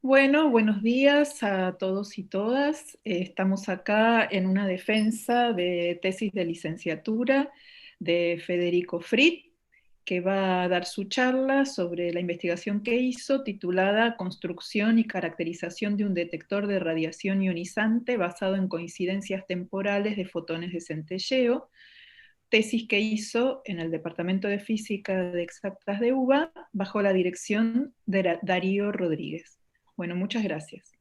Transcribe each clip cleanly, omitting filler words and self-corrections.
Bueno, buenos días a todos y todas. Estamos acá en una defensa de tesis de licenciatura de Federico Frit, que va a dar su charla sobre la investigación que hizo titulada Construcción y caracterización de un detector de radiación ionizante basado en coincidencias temporales de fotones de centelleo, tesis que hizo en el Departamento de Física de Exactas de UBA bajo la dirección de Darío Rodríguez. Bueno, muchas gracias.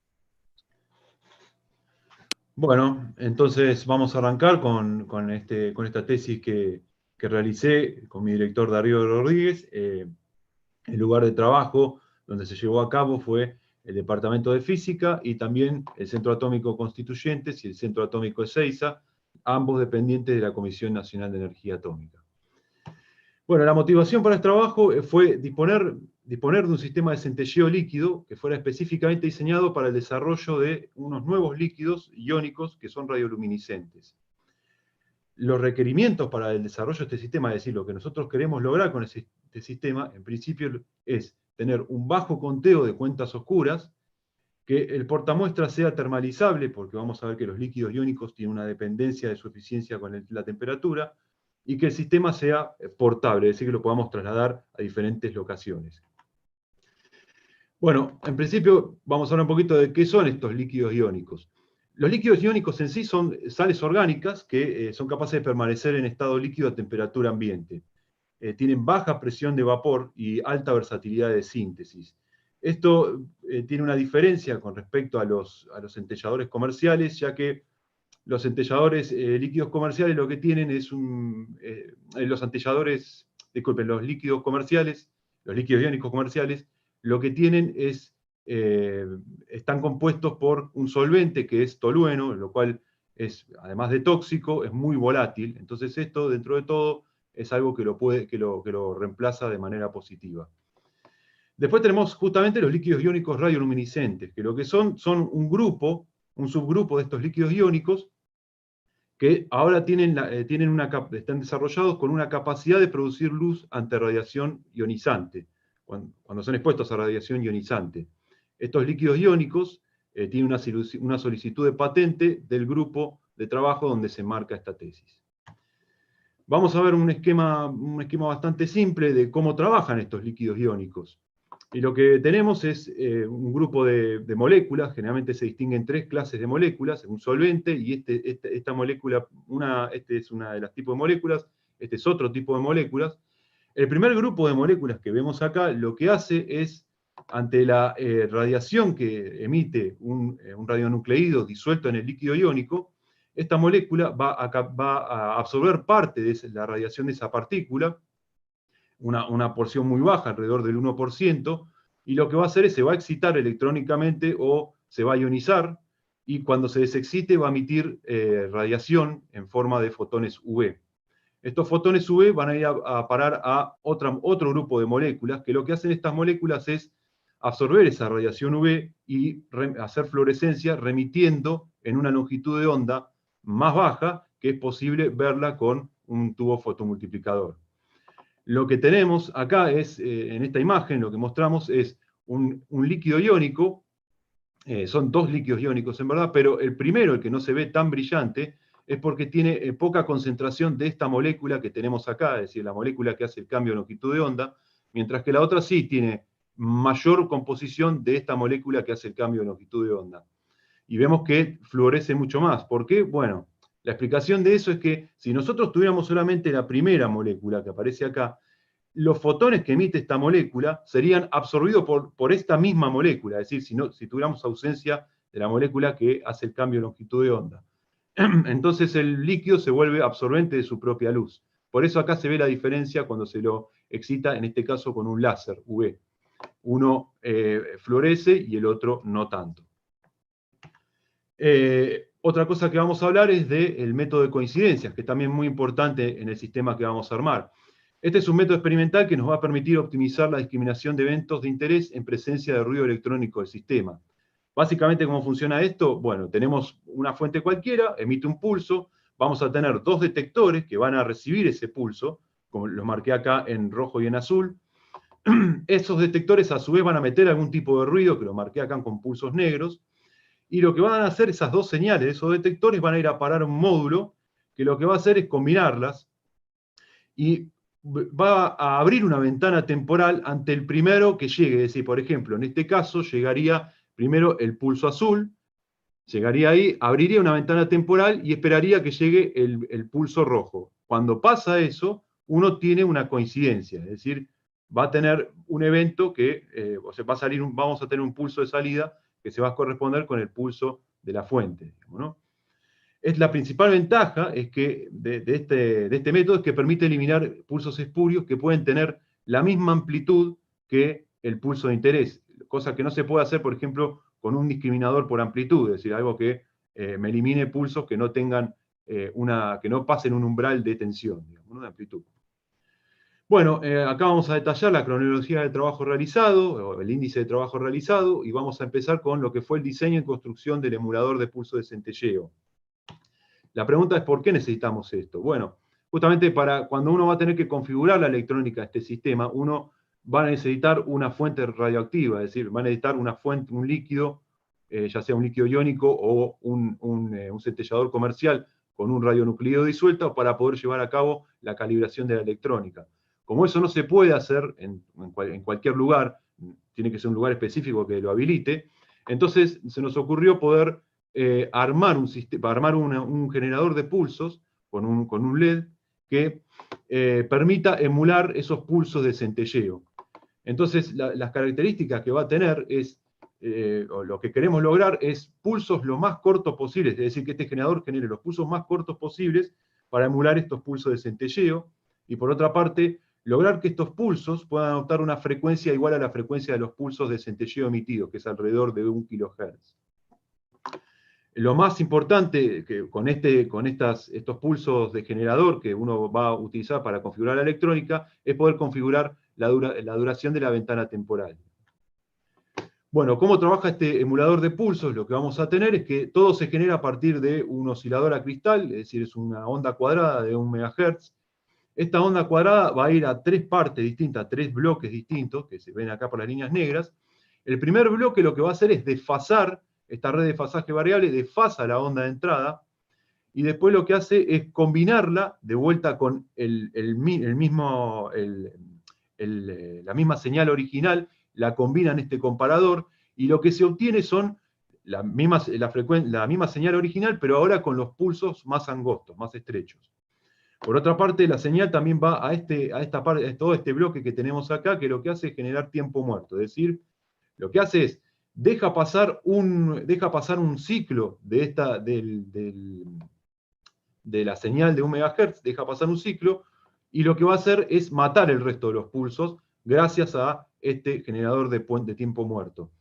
Bueno, entonces vamos a arrancar con esta tesis que realicé con mi director Darío Rodríguez. El lugar de trabajo donde se llevó a cabo fue el Departamento de Física y también el Centro Atómico Constituyentes y el Centro Atómico Ezeiza, ambos dependientes de la Comisión Nacional de Energía Atómica. Bueno, la motivación para este trabajo fue disponer de un sistema de centelleo líquido que fuera específicamente diseñado para el desarrollo de unos nuevos líquidos iónicos que son radioluminiscentes. Los requerimientos para el desarrollo de este sistema, es decir, lo que nosotros queremos lograr con este sistema, en principio es tener un bajo conteo de cuentas oscuras, que el portamuestra sea termalizable, porque vamos a ver que los líquidos iónicos tienen una dependencia de su eficiencia con la temperatura, y que el sistema sea portable, es decir, que lo podamos trasladar a diferentes locaciones. Bueno, en principio vamos a hablar un poquito de qué son estos líquidos iónicos. Los líquidos iónicos en sí son sales orgánicas que son capaces de permanecer en estado líquido a temperatura ambiente. Tienen baja presión de vapor y alta versatilidad de síntesis. Esto tiene una diferencia con respecto a los centelladores comerciales, ya que los centelladores líquidos comerciales lo que tienen es los líquidos comerciales, los líquidos iónicos comerciales, lo que tienen es, están compuestos por un solvente que es tolueno, lo cual es, además de tóxico, es muy volátil. Entonces esto, dentro de todo, es algo que lo reemplaza de manera positiva. Después tenemos justamente los líquidos iónicos radioluminiscentes, que lo que son un subgrupo de estos líquidos iónicos, que ahora están desarrollados con una capacidad de producir luz ante radiación ionizante, cuando son expuestos a radiación ionizante. Estos líquidos iónicos tienen una solicitud de patente del grupo de trabajo donde se marca esta tesis. Vamos a ver un esquema bastante simple de cómo trabajan estos líquidos iónicos. Y lo que tenemos es un grupo de moléculas, generalmente se distinguen tres clases de moléculas, un solvente, y esta molécula, este es una de las tipos de moléculas, este es otro tipo de moléculas. El primer grupo de moléculas que vemos acá, lo que hace es, ante la radiación que emite un radionucleido disuelto en el líquido iónico, esta molécula va a absorber parte de la radiación de esa partícula, una porción muy baja, alrededor del 1%, y lo que va a hacer es se va a excitar electrónicamente o se va a ionizar, y cuando se desexcite va a emitir radiación en forma de fotones UV. Estos fotones UV van a ir a parar a otro grupo de moléculas, que lo que hacen estas moléculas es absorber esa radiación UV y hacer fluorescencia remitiendo en una longitud de onda más baja, que es posible verla con un tubo fotomultiplicador. Lo que tenemos acá es, en esta imagen, lo que mostramos es un líquido iónico, son dos líquidos iónicos en verdad, pero el primero, el que no se ve tan brillante, es porque tiene poca concentración de esta molécula que tenemos acá, es decir, la molécula que hace el cambio de longitud de onda, mientras que la otra sí tiene mayor composición de esta molécula que hace el cambio de longitud de onda. Y vemos que fluoresce mucho más. ¿Por qué? Bueno, la explicación de eso es que si nosotros tuviéramos solamente la primera molécula que aparece acá, los fotones que emite esta molécula serían absorbidos por esta misma molécula, es decir, si tuviéramos ausencia de la molécula que hace el cambio de longitud de onda. Entonces el líquido se vuelve absorbente de su propia luz. Por eso acá se ve la diferencia cuando se lo excita, en este caso con un láser UV. Uno fluoresce y el otro no tanto. Otra cosa que vamos a hablar es del método de coincidencias, que también es muy importante en el sistema que vamos a armar. Este es un método experimental que nos va a permitir optimizar la discriminación de eventos de interés en presencia de ruido electrónico del sistema. Básicamente, ¿cómo funciona esto? Bueno, tenemos una fuente cualquiera, emite un pulso, vamos a tener dos detectores que van a recibir ese pulso, como lo marqué acá en rojo y en azul. esos detectores a su vez van a meter algún tipo de ruido, que lo marqué acá con pulsos negros, y lo que van a hacer esas dos señales de esos detectores van a ir a parar a un módulo que lo que va a hacer es combinarlas y va a abrir una ventana temporal ante el primero que llegue. Es decir, por ejemplo, en este caso llegaría primero el pulso azul, llegaría ahí, abriría una ventana temporal y esperaría que llegue el pulso rojo. Cuando pasa eso, uno tiene una coincidencia, es decir, va a tener un evento que, o sea, va a salir vamos a tener un pulso de salida que se va a corresponder con el pulso de la fuente, digamos, ¿no? Es la principal ventaja es que de este método es que permite eliminar pulsos espurios que pueden tener la misma amplitud que el pulso de interés, cosa que no se puede hacer, por ejemplo, con un discriminador por amplitud, es decir, algo que me elimine pulsos que no tengan que no pasen un umbral de tensión, digamos, ¿no? De amplitud. Bueno, acá vamos a detallar la cronología del trabajo realizado, o el índice de trabajo realizado, y vamos a empezar con lo que fue el diseño y construcción del emulador de pulso de centelleo. La pregunta es, ¿por qué necesitamos esto? Bueno, justamente para cuando uno va a tener que configurar la electrónica de este sistema, uno va a necesitar una fuente radioactiva, es decir, va a necesitar una fuente, un líquido, ya sea un líquido iónico o un centellador comercial con un radionuclido disuelto para poder llevar a cabo la calibración de la electrónica. Como eso no se puede hacer en cualquier lugar, tiene que ser un lugar específico que lo habilite, entonces se nos ocurrió poder armar un generador de pulsos con un LED que permita emular esos pulsos de centelleo. Entonces, las características que va a tener es, o lo que queremos lograr es pulsos lo más cortos posibles, es decir, que este generador genere los pulsos más cortos posibles para emular estos pulsos de centelleo, y por otra parte, lograr que estos pulsos puedan adoptar una frecuencia igual a la frecuencia de los pulsos de centelleo emitidos, que es alrededor de 1 kHz. Lo más importante que con estos pulsos de generador que uno va a utilizar para configurar la electrónica es poder configurar la duración de la ventana temporal. Bueno, ¿cómo trabaja este emulador de pulsos? Lo que vamos a tener es que todo se genera a partir de un oscilador a cristal, es decir, es una onda cuadrada de 1 MHz. Esta onda cuadrada va a ir a tres partes distintas, tres bloques distintos, que se ven acá por las líneas negras. El primer bloque lo que va a hacer es desfasar, esta red de fasaje variable desfasa la onda de entrada, y después lo que hace es combinarla de vuelta con la misma señal original, la combina en este comparador, y lo que se obtiene son la misma señal original, pero ahora con los pulsos más angostos, más estrechos. Por otra parte, la señal también va a todo este bloque que tenemos acá, que lo que hace es generar tiempo muerto. Es decir, lo que hace es, deja pasar un ciclo de la señal de 1 MHz, deja pasar un ciclo, y lo que va a hacer es matar el resto de los pulsos gracias a este generador de tiempo muerto.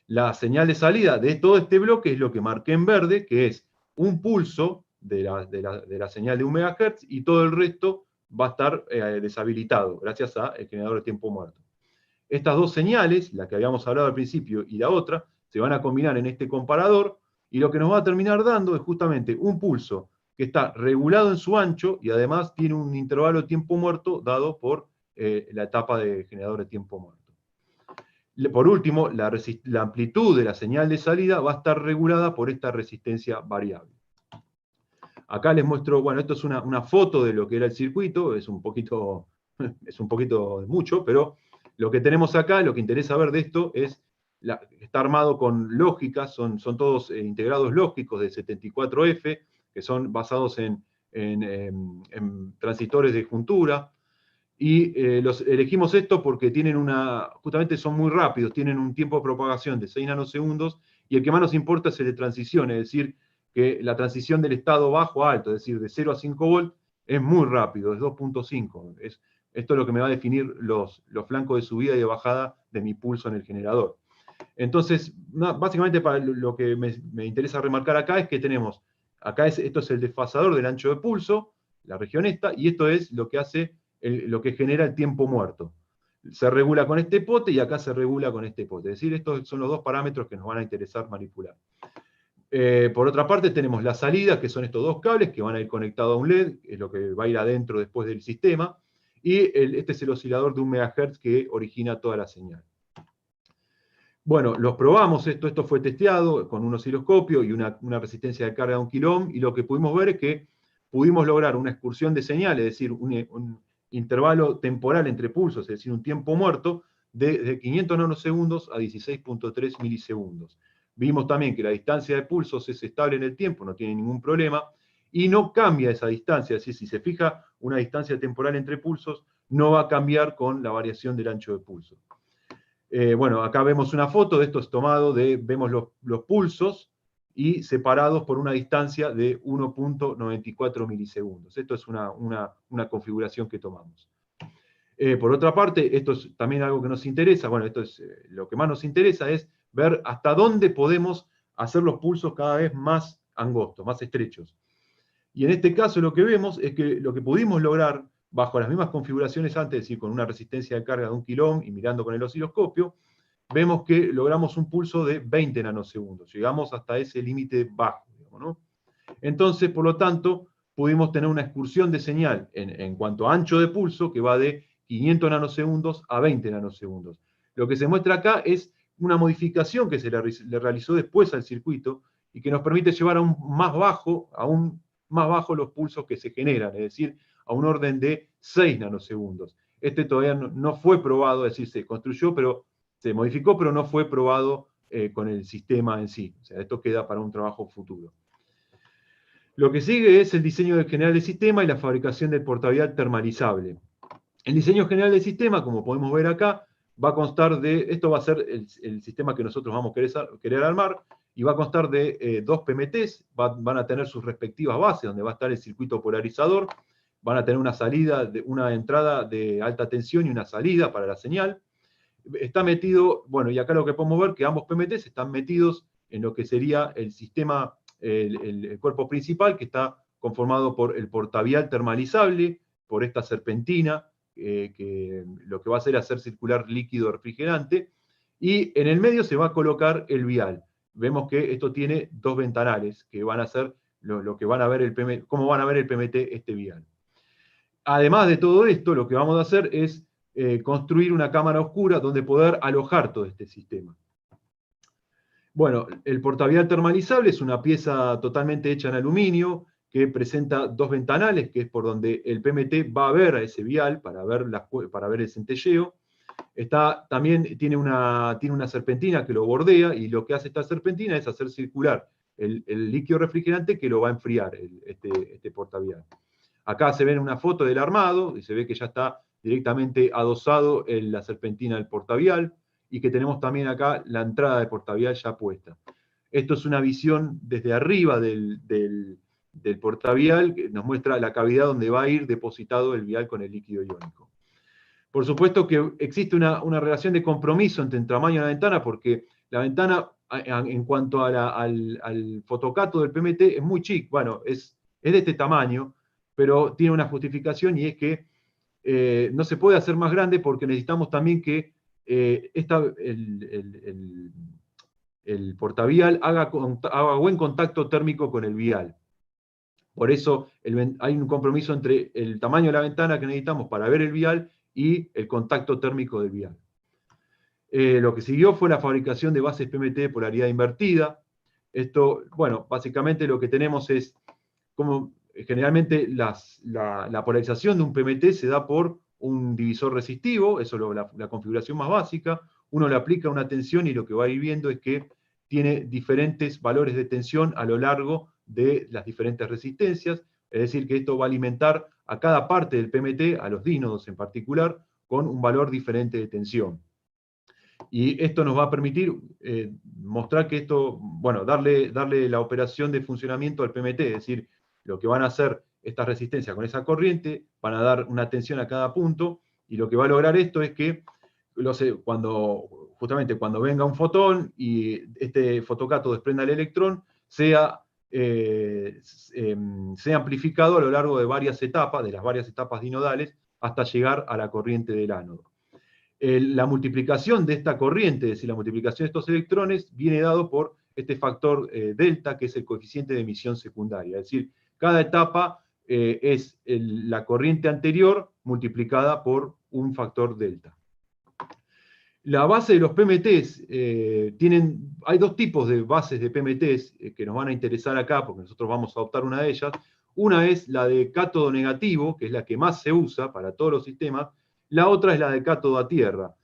La señal de salida de todo este bloque es lo que marqué en verde, que es un pulso de la señal de 1 MHz, y todo el resto va a estar deshabilitado gracias al generador de tiempo muerto. Estas dos señales, la que habíamos hablado al principio y la otra, se van a combinar en este comparador, y lo que nos va a terminar dando es justamente un pulso que está regulado en su ancho y además tiene un intervalo de tiempo muerto dado por la etapa de generador de tiempo muerto. Por último, la amplitud de la señal de salida va a estar regulada por esta resistencia variable. Acá les muestro, bueno, esto es una foto de lo que era el circuito, es un poquito mucho, pero lo que tenemos acá, lo que interesa ver de esto es, está armado con lógicas, son todos integrados lógicos de 74F, que son basados en transistores de juntura, y elegimos esto porque justamente son muy rápidos, tienen un tiempo de propagación de 6 nanosegundos, y el que más nos importa es el de transición, es decir, que la transición del estado bajo a alto, es decir, de 0 a 5 volt, es muy rápido, es 2.5. Esto es lo que me va a definir los flancos de subida y de bajada de mi pulso en el generador. Entonces, básicamente para lo que me interesa remarcar acá es que tenemos, esto es el desfasador del ancho de pulso, la región esta, y esto es lo que hace, lo que genera el tiempo muerto. Se regula con este pote y acá se regula con este pote. Es decir, estos son los dos parámetros que nos van a interesar manipular. Por otra parte tenemos la salida, que son estos dos cables que van a ir conectados a un LED, es lo que va a ir adentro después del sistema, y este es el oscilador de 1 MHz que origina toda la señal. Bueno, los probamos, esto fue testeado con un osciloscopio y una resistencia de carga de 1 kΩ, y lo que pudimos ver es que pudimos lograr una excursión de señal, es decir, un intervalo temporal entre pulsos, es decir, un tiempo muerto, de 500 nanosegundos a 16.3 milisegundos. Vimos también que la distancia de pulsos es estable en el tiempo, no tiene ningún problema, y no cambia esa distancia, es decir, si se fija una distancia temporal entre pulsos, no va a cambiar con la variación del ancho de pulso. Bueno, acá vemos una foto de esto, es tomado vemos los pulsos y separados por una distancia de 1.94 milisegundos. Esto es una configuración que tomamos. Por otra parte, esto es también algo que nos interesa, bueno, esto es lo que más nos interesa es ver hasta dónde podemos hacer los pulsos cada vez más angostos, más estrechos. Y en este caso lo que vemos es que lo que pudimos lograr bajo las mismas configuraciones antes, es decir, con una resistencia de carga de 1 kΩ y mirando con el osciloscopio, vemos que logramos un pulso de 20 nanosegundos. Llegamos hasta ese límite bajo, digamos, ¿no? Entonces, por lo tanto, pudimos tener una excursión de señal en cuanto a ancho de pulso que va de 500 nanosegundos a 20 nanosegundos. Lo que se muestra acá es una modificación que se le realizó después al circuito y que nos permite llevar aún más bajo los pulsos que se generan, es decir, a un orden de 6 nanosegundos. Este todavía no fue probado, es decir, se construyó, pero se modificó, pero no fue probado con el sistema en sí. O sea, esto queda para un trabajo futuro. Lo que sigue es el diseño general del sistema y la fabricación del portavial termalizable. El diseño general del sistema, como podemos ver acá, va a constar esto va a ser el sistema que nosotros vamos a querer armar, y va a constar de 2 PMTs, van a tener sus respectivas bases, donde va a estar el circuito polarizador, van a tener una entrada de alta tensión y una salida para la señal. Está metido, bueno, y acá lo que podemos ver que ambos PMTs están metidos en lo que sería el sistema, el cuerpo principal, que está conformado por el portavial termalizable, por esta serpentina, que lo que va a hacer circular líquido refrigerante, y en el medio se va a colocar el vial. Vemos que esto tiene 2 ventanales, que van a ser lo que van a ver cómo van a ver el PMT este vial. Además de todo esto, lo que vamos a hacer es construir una cámara oscura donde poder alojar todo este sistema. Bueno, el portavial termalizable es una pieza totalmente hecha en aluminio que presenta 2 ventanales, que es por donde el PMT va a ver a ese vial para ver el centelleo. También tiene una serpentina que lo bordea, y lo que hace esta serpentina es hacer circular el líquido refrigerante que lo va a enfriar este portavial. Acá se ve una foto del armado, y se ve que ya está directamente adosado la serpentina del portavial, y que tenemos también acá la entrada de portavial ya puesta. Esto es una visión desde arriba del portavial, que nos muestra la cavidad donde va a ir depositado el vial con el líquido iónico. Por supuesto que existe una relación de compromiso entre el tamaño de la ventana, porque la ventana, en cuanto al fotocato del PMT, es muy chic. Bueno, es de este tamaño, pero tiene una justificación, y es que no se puede hacer más grande porque necesitamos también que el portavial haga buen contacto térmico con el vial. Por eso hay un compromiso entre el tamaño de la ventana que necesitamos para ver el vial y el contacto térmico del vial. Lo que siguió fue la fabricación de bases PMT de polaridad invertida. Esto, bueno, básicamente lo que tenemos es, como generalmente la polarización de un PMT se da por un divisor resistivo, eso es la configuración más básica. Uno le aplica una tensión y lo que va a ir viendo es que tiene diferentes valores de tensión a lo largo de las diferentes resistencias, es decir, que esto va a alimentar a cada parte del PMT, a los dínodos en particular, con un valor diferente de tensión. Y esto nos va a permitir mostrar que esto, bueno, darle la operación de funcionamiento al PMT, es decir, lo que van a hacer estas resistencias con esa corriente, van a dar una tensión a cada punto, y lo que va a lograr esto es que justamente cuando venga un fotón y este fotocato desprenda el electrón, sea amplificado a lo largo de las varias etapas dinodales, hasta llegar a la corriente del ánodo. La multiplicación de esta corriente, es decir, la multiplicación de estos electrones, viene dado por este factor delta, que es el coeficiente de emisión secundaria. Es decir, cada etapa es la corriente anterior multiplicada por un factor delta. La base de los PMTs, hay dos tipos de bases de PMTs que nos van a interesar acá, porque nosotros vamos a adoptar una de ellas. Una es la de cátodo negativo, que es la que más se usa para todos los sistemas. La otra es la de cátodo a tierra.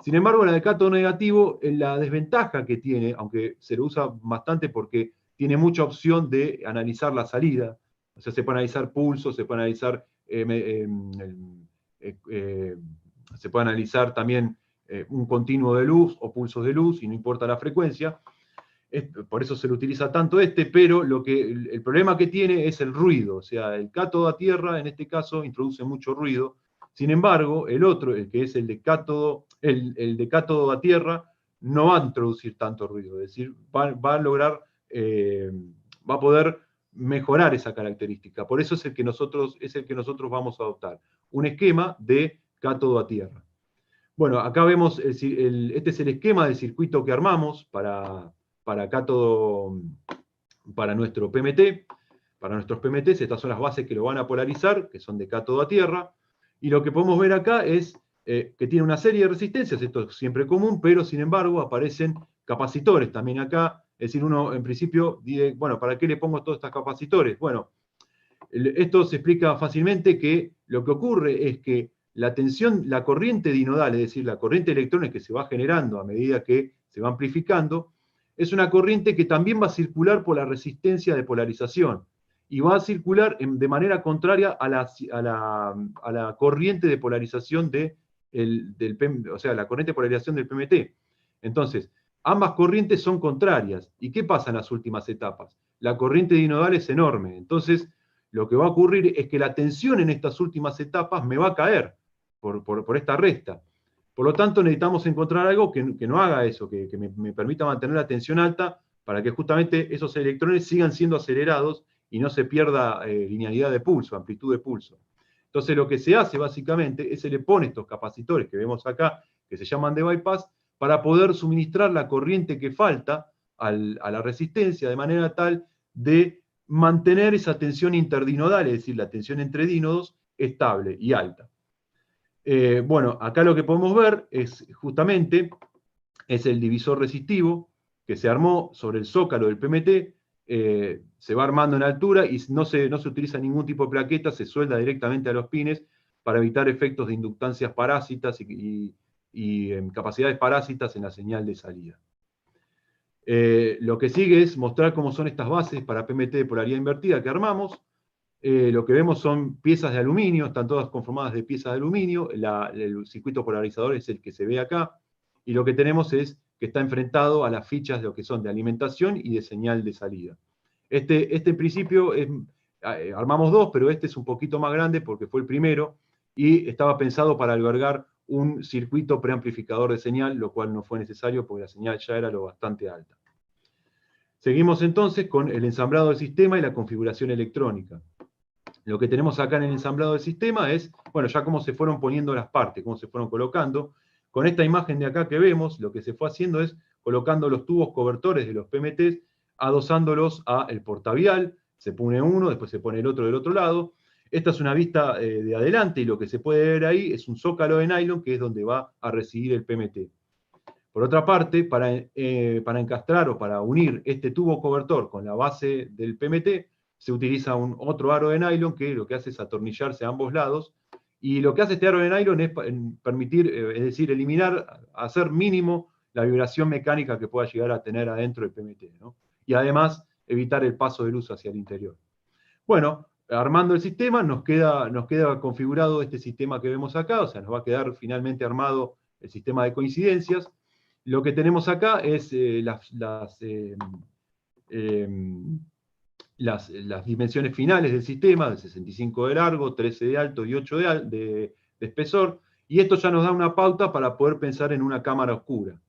Sin embargo, la de cátodo negativo, la desventaja que tiene, aunque se lo usa bastante porque tiene mucha opción de analizar la salida, o sea, se puede analizar pulsos, se puede analizar, se puede analizar también un continuo de luz o pulsos de luz, y no importa la frecuencia. Por eso se lo utiliza tanto pero el problema que tiene es el ruido. O sea, el cátodo a tierra, en este caso, introduce mucho ruido. Sin embargo, el otro, el que es el de cátodo a tierra, no va a introducir tanto ruido. Es decir, va a lograr, va a poder mejorar esa característica. Por eso es el que nosotros vamos a adoptar. Un esquema de cátodo a tierra. Bueno, acá vemos, este es el esquema del circuito que armamos para nuestro PMT, para nuestros PMTs. Estas son las bases que lo van a polarizar, que son de cátodo a tierra. Y lo que podemos ver acá es que tiene una serie de resistencias, esto es siempre común, pero sin embargo aparecen capacitores también acá. Es decir, uno en principio dice, bueno, ¿para qué le pongo todos estos capacitores? Bueno, esto se explica fácilmente, que lo que ocurre es que la tensión, la corriente dinodal, es decir, la corriente de electrones que se va generando a medida que se va amplificando, es una corriente que también va a circular por la resistencia de polarización y va a circular de manera contraria a la corriente de polarización o sea, la corriente de polarización del PMT. Entonces, ambas corrientes son contrarias. ¿Y qué pasa en las últimas etapas? La corriente dinodal es enorme. Entonces, lo que va a ocurrir es que la tensión en estas últimas etapas me va a caer por esta resta. Por lo tanto, necesitamos encontrar algo que no haga eso, que me permita mantener la tensión alta para que justamente esos electrones sigan siendo acelerados y no se pierda linealidad de pulso, amplitud de pulso. Entonces, lo que se hace básicamente es se le pone estos capacitores que vemos acá, que se llaman de bypass, para poder suministrar la corriente que falta a la resistencia de manera tal de mantener esa tensión interdinodal, es decir, la tensión entre dínodos, estable y alta. Bueno, acá lo que podemos ver es justamente el divisor resistivo que se armó sobre el zócalo del PMT, se va armando en altura y no se utiliza ningún tipo de plaqueta, se suelda directamente a los pines para evitar efectos de inductancias parásitas y capacidades parásitas en la señal de salida. Lo que sigue es mostrar cómo son estas bases para PMT de polaridad invertida que armamos. Lo que vemos son piezas de aluminio, están todas conformadas de piezas de aluminio, el circuito polarizador es el que se ve acá, y lo que tenemos es que está enfrentado a las fichas de lo que son de alimentación y de señal de salida. Este en principio, armamos dos, pero este es un poquito más grande porque fue el primero, y estaba pensado para albergar un circuito preamplificador de señal, lo cual no fue necesario porque la señal ya era lo bastante alta. Seguimos entonces con el ensamblado del sistema y la configuración electrónica. Lo que tenemos acá en el ensamblado del sistema es, bueno, ya cómo se fueron poniendo las partes, cómo se fueron colocando. Con esta imagen de acá que vemos, lo que se fue haciendo es colocando los tubos cobertores de los PMTs, adosándolos al portavial, se pone uno, después se pone el otro del otro lado. Esta es una vista de adelante y lo que se puede ver ahí es un zócalo de nylon que es donde va a residir el PMT. Por otra parte, para encastrar o para unir este tubo cobertor con la base del PMT, se utiliza otro aro de nylon que lo que hace es atornillarse a ambos lados, y lo que hace este aro de nylon es permitir, es decir, eliminar, hacer mínimo la vibración mecánica que pueda llegar a tener adentro del PMT, ¿no? Y además evitar el paso de luz hacia el interior. Bueno, armando el sistema nos queda configurado este sistema que vemos acá, o sea, nos va a quedar finalmente armado el sistema de coincidencias. Lo que tenemos acá es las dimensiones finales del sistema, de 65 de largo, 13 de alto y 8 de espesor, y esto ya nos da una pauta para poder pensar en una cámara oscura,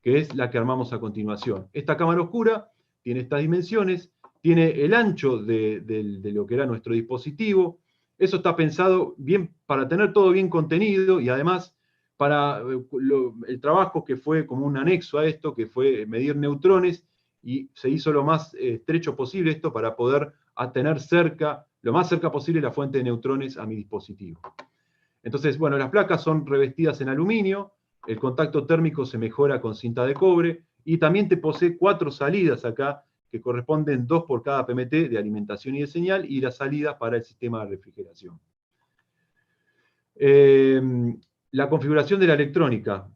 que es la que armamos a continuación. Esta cámara oscura tiene estas dimensiones, tiene el ancho de lo que era nuestro dispositivo. Eso está pensado bien para tener todo bien contenido y además para el trabajo que fue como un anexo a esto, que fue medir neutrones, y se hizo lo más estrecho posible esto para poder tener cerca lo más cerca posible la fuente de neutrones a mi dispositivo. Entonces, bueno, las placas son revestidas en aluminio, el contacto térmico se mejora con cinta de cobre, y también te posee 4 salidas acá, que corresponden 2 por cada PMT de alimentación y de señal, y las salidas para el sistema de refrigeración. La configuración de la electrónica.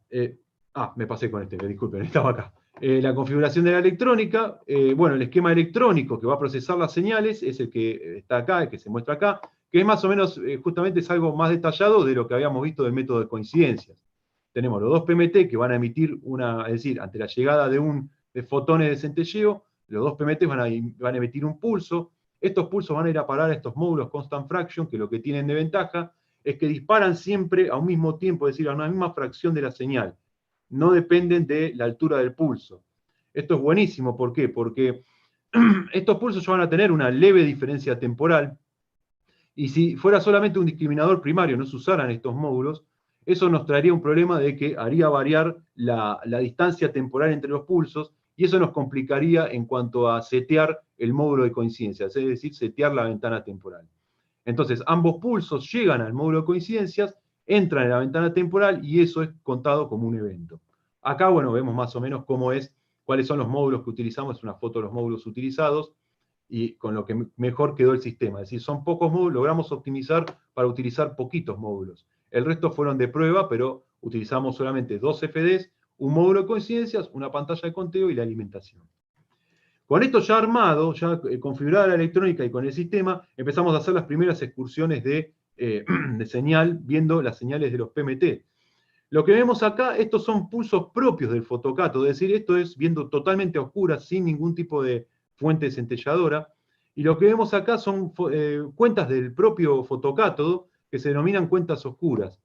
Me pasé con disculpen, estaba acá. La configuración de la electrónica, bueno, el esquema electrónico que va a procesar las señales es el que está acá, el que se muestra acá, que es más o menos, justamente es algo más detallado de lo que habíamos visto del método de coincidencias. Tenemos los dos PMT que van a emitir es decir, ante la llegada de fotones de centelleo, los dos PMT van a emitir un pulso. Estos pulsos van a ir a parar a estos módulos constant fraction, que lo que tienen de ventaja es que disparan siempre a un mismo tiempo, es decir, a una misma fracción de la señal. No dependen de la altura del pulso. Esto es buenísimo, ¿por qué? Porque estos pulsos ya van a tener una leve diferencia temporal, y si fuera solamente un discriminador primario, no se usaran estos módulos, eso nos traería un problema de que haría variar la distancia temporal entre los pulsos, y eso nos complicaría en cuanto a setear el módulo de coincidencias, es decir, setear la ventana temporal. Entonces, ambos pulsos llegan al módulo de coincidencias, entran en la ventana temporal, y eso es contado como un evento. Acá, bueno, vemos más o menos cuáles son los módulos que utilizamos, es una foto de los módulos utilizados, y con lo que mejor quedó el sistema. Es decir, son pocos módulos, logramos optimizar para utilizar poquitos módulos. El resto fueron de prueba, pero utilizamos solamente 2 FDs, un módulo de coincidencias, una pantalla de conteo y la alimentación. Con esto ya armado, ya configurada la electrónica y con el sistema, empezamos a hacer las primeras excursiones de señal, viendo las señales de los PMT. Lo que vemos acá, estos son pulsos propios del fotocátodo, es decir, esto es viendo totalmente a oscuras, sin ningún tipo de fuente centelladora, y lo que vemos acá son cuentas del propio fotocátodo, que se denominan cuentas oscuras.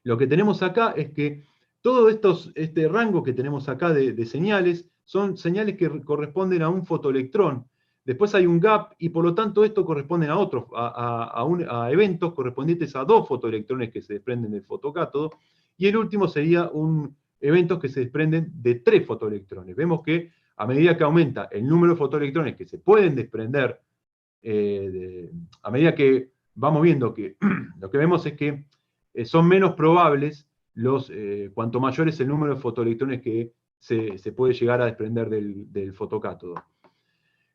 Lo que tenemos acá es que todo este rango que tenemos acá de señales, son señales que corresponden a un fotoelectrón. Después hay un gap, y por lo tanto esto corresponde a otros, a eventos correspondientes a 2 fotoelectrones que se desprenden del fotocátodo, y el último sería eventos que se desprenden de 3 fotoelectrones. Vemos que a medida que aumenta el número de fotoelectrones que se pueden desprender, a medida que vamos viendo que lo que vemos es que son menos probables cuanto mayor es el número de fotoelectrones que se puede llegar a desprender del fotocátodo.